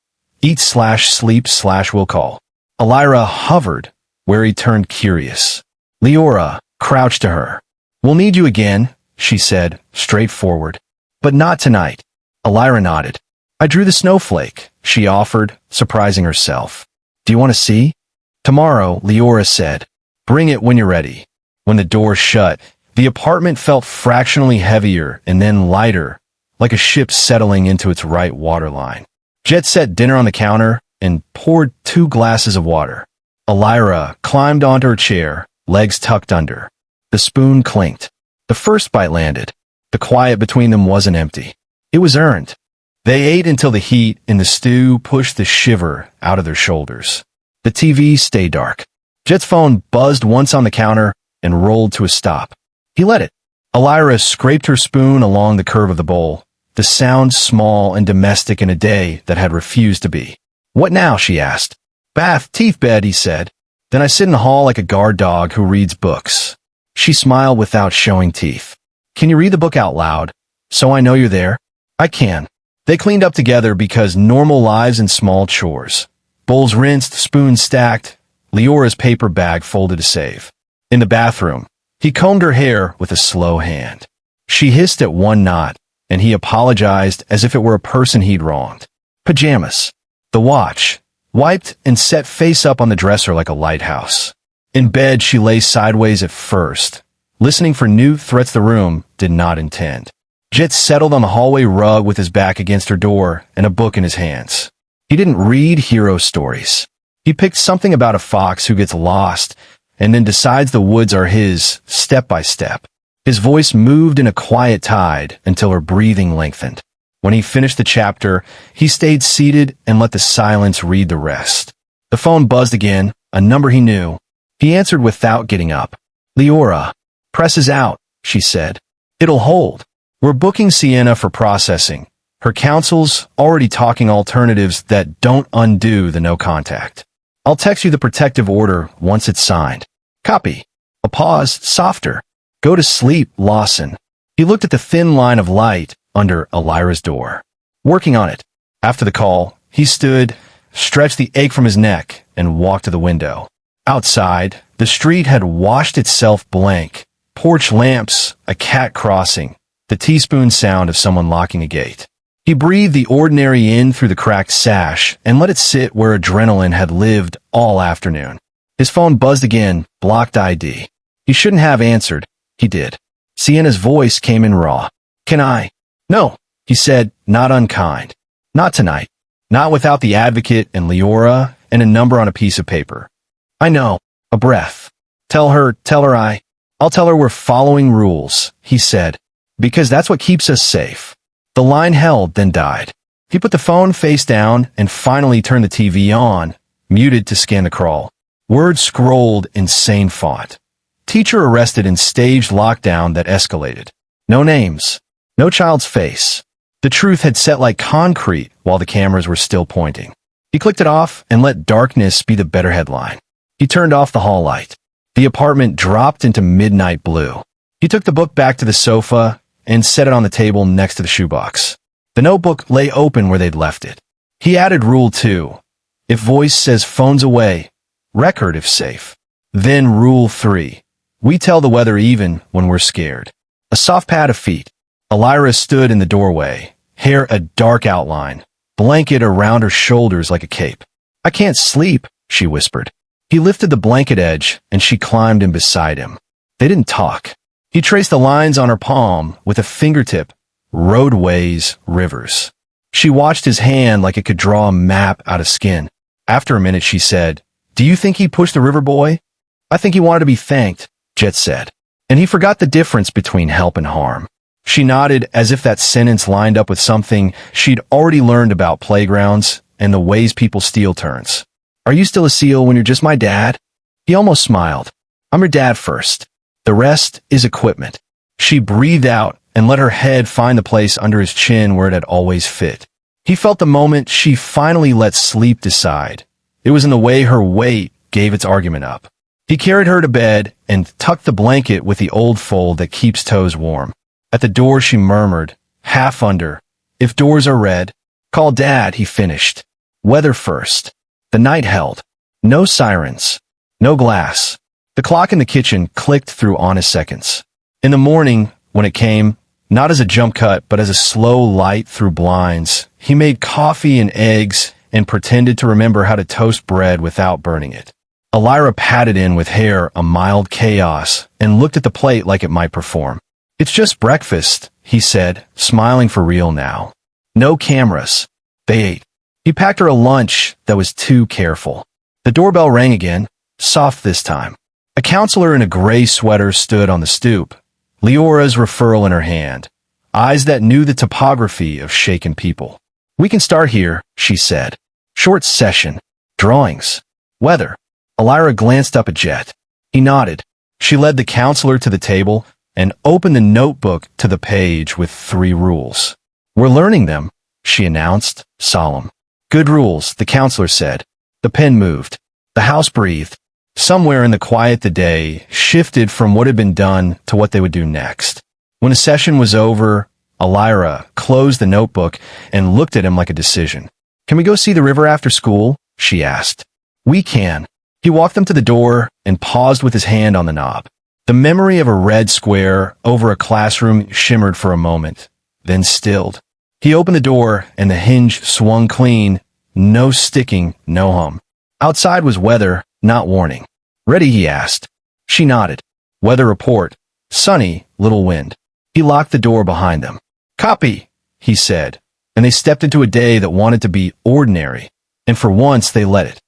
Eat/sleep/will call. Elira hovered where he turned curious. Leora crouched to her. We'll need you again, she said, straightforward. But not tonight. Elira nodded. I drew the snowflake, she offered, surprising herself. Do you want to see? Tomorrow, Leora said. Bring it when you're ready. When the door shut, the apartment felt fractionally heavier and then lighter, like a ship settling into its right waterline. Jet set dinner on the counter and poured 2 glasses of water. Elira climbed onto her chair, legs tucked under. The spoon clinked. The first bite landed. The quiet between them wasn't empty. It was earned. They ate until the heat in the stew pushed the shiver out of their shoulders. The TV stayed dark. Jet's phone buzzed once on the counter and rolled to a stop. He let it. Elira scraped her spoon along the curve of the bowl, the sound small and domestic in a day that had refused to be. What now? She asked. Bath, teeth, bed, he said. Then I sit in the hall like a guard dog who reads books. She smiled without showing teeth. Can you read the book out loud? So I know you're there? I can. They cleaned up together because normal lives and small chores. Bowls rinsed, spoons stacked, Leora's paper bag folded to save. In the bathroom, he combed her hair with a slow hand. She hissed at one knot, and he apologized as if it were a person he'd wronged. Pajamas. The watch. Wiped and set face up on the dresser like a lighthouse. In bed, she lay sideways at first. Listening for new threats the room did not intend. Jet settled on the hallway rug with his back against her door and a book in his hands. He didn't read hero stories. He picked something about a fox who gets lost and then decides the woods are his, step by step. His voice moved in a quiet tide until her breathing lengthened. When he finished the chapter, he stayed seated and let the silence read the rest. The phone buzzed again, a number he knew. He answered without getting up. Leora. Press is out, she said. It'll hold. We're booking Sienna for processing. Her counsel's already talking alternatives that don't undo the no contact. I'll text you the protective order once it's signed. Copy. A pause, softer. Go to sleep, Lawson. He looked at the thin line of light under Elira's door. Working on it. After the call, he stood, stretched the ache from his neck, and walked to the window. Outside, the street had washed itself blank. Porch lamps, a cat crossing, the teaspoon sound of someone locking a gate. He breathed the ordinary in through the cracked sash and let it sit where adrenaline had lived all afternoon. His phone buzzed again, blocked ID. He shouldn't have answered. He did. Sienna's voice came in raw. Can I? No, he said, not unkind. Not tonight. Not without the advocate and Leora and a number on a piece of paper. I know. A breath. Tell her I'll tell her we're following rules, he said, because that's what keeps us safe. The line held, then died. He put the phone face down and finally turned the TV on, muted to scan the crawl. Words scrolled insane font. Teacher arrested in staged lockdown that escalated. No names. No child's face. The truth had set like concrete while the cameras were still pointing. He clicked it off and let darkness be the better headline. He turned off the hall light. The apartment dropped into midnight blue. He took the book back to the sofa and set it on the table next to the shoebox. The notebook lay open where they'd left it. He added Rule 2. If voice says phones away, record if safe. Then Rule 3. We tell the weather even when we're scared. A soft pad of feet. Elira stood in the doorway, hair a dark outline, blanket around her shoulders like a cape. I can't sleep, she whispered. He lifted the blanket edge, and she climbed in beside him. They didn't talk. He traced the lines on her palm with a fingertip. Roadways, rivers. She watched his hand like it could draw a map out of skin. After a minute, she said, Do you think he pushed the river boy? I think he wanted to be thanked, Jet said. And he forgot the difference between help and harm. She nodded as if that sentence lined up with something she'd already learned about playgrounds and the ways people steal turns. Are you still a SEAL when you're just my dad? He almost smiled. I'm your dad first. The rest is equipment. She breathed out and let her head find the place under his chin where it had always fit. He felt the moment she finally let sleep decide. It was in the way her weight gave its argument up. He carried her to bed and tucked the blanket with the old fold that keeps toes warm. At the door she murmured, half under, If doors are red, call Dad, he finished. Weather first. The night held. No sirens. No glass. The clock in the kitchen clicked through honest seconds. In the morning, when it came, not as a jump cut, but as a slow light through blinds, he made coffee and eggs and pretended to remember how to toast bread without burning it. Elira patted in with hair a mild chaos and looked at the plate like it might perform. It's just breakfast, he said, smiling for real now. No cameras. They ate. He packed her a lunch that was too careful. The doorbell rang again, soft this time. A counselor in a gray sweater stood on the stoop, Leora's referral in her hand, eyes that knew the topography of shaken people. We can start here, she said. Short session. Drawings. Weather. Elira glanced up at Jet. He nodded. She led the counselor to the table and opened the notebook to the page with 3 rules. We're learning them, she announced, solemn. Good rules, the counselor said. The pen moved. The house breathed. Somewhere in the quiet the day shifted from what had been done to what they would do next. When the session was over, Elira closed the notebook and looked at him like a decision. Can we go see the river after school? She asked. We can. He walked them to the door and paused with his hand on the knob. The memory of a red square over a classroom shimmered for a moment, then stilled. He opened the door and the hinge swung clean. No sticking, no hum. Outside was weather, not warning. Ready, he asked. She nodded. Weather report. Sunny, little wind. He locked the door behind them. Copy, he said, and they stepped into a day that wanted to be ordinary, and for once they let it.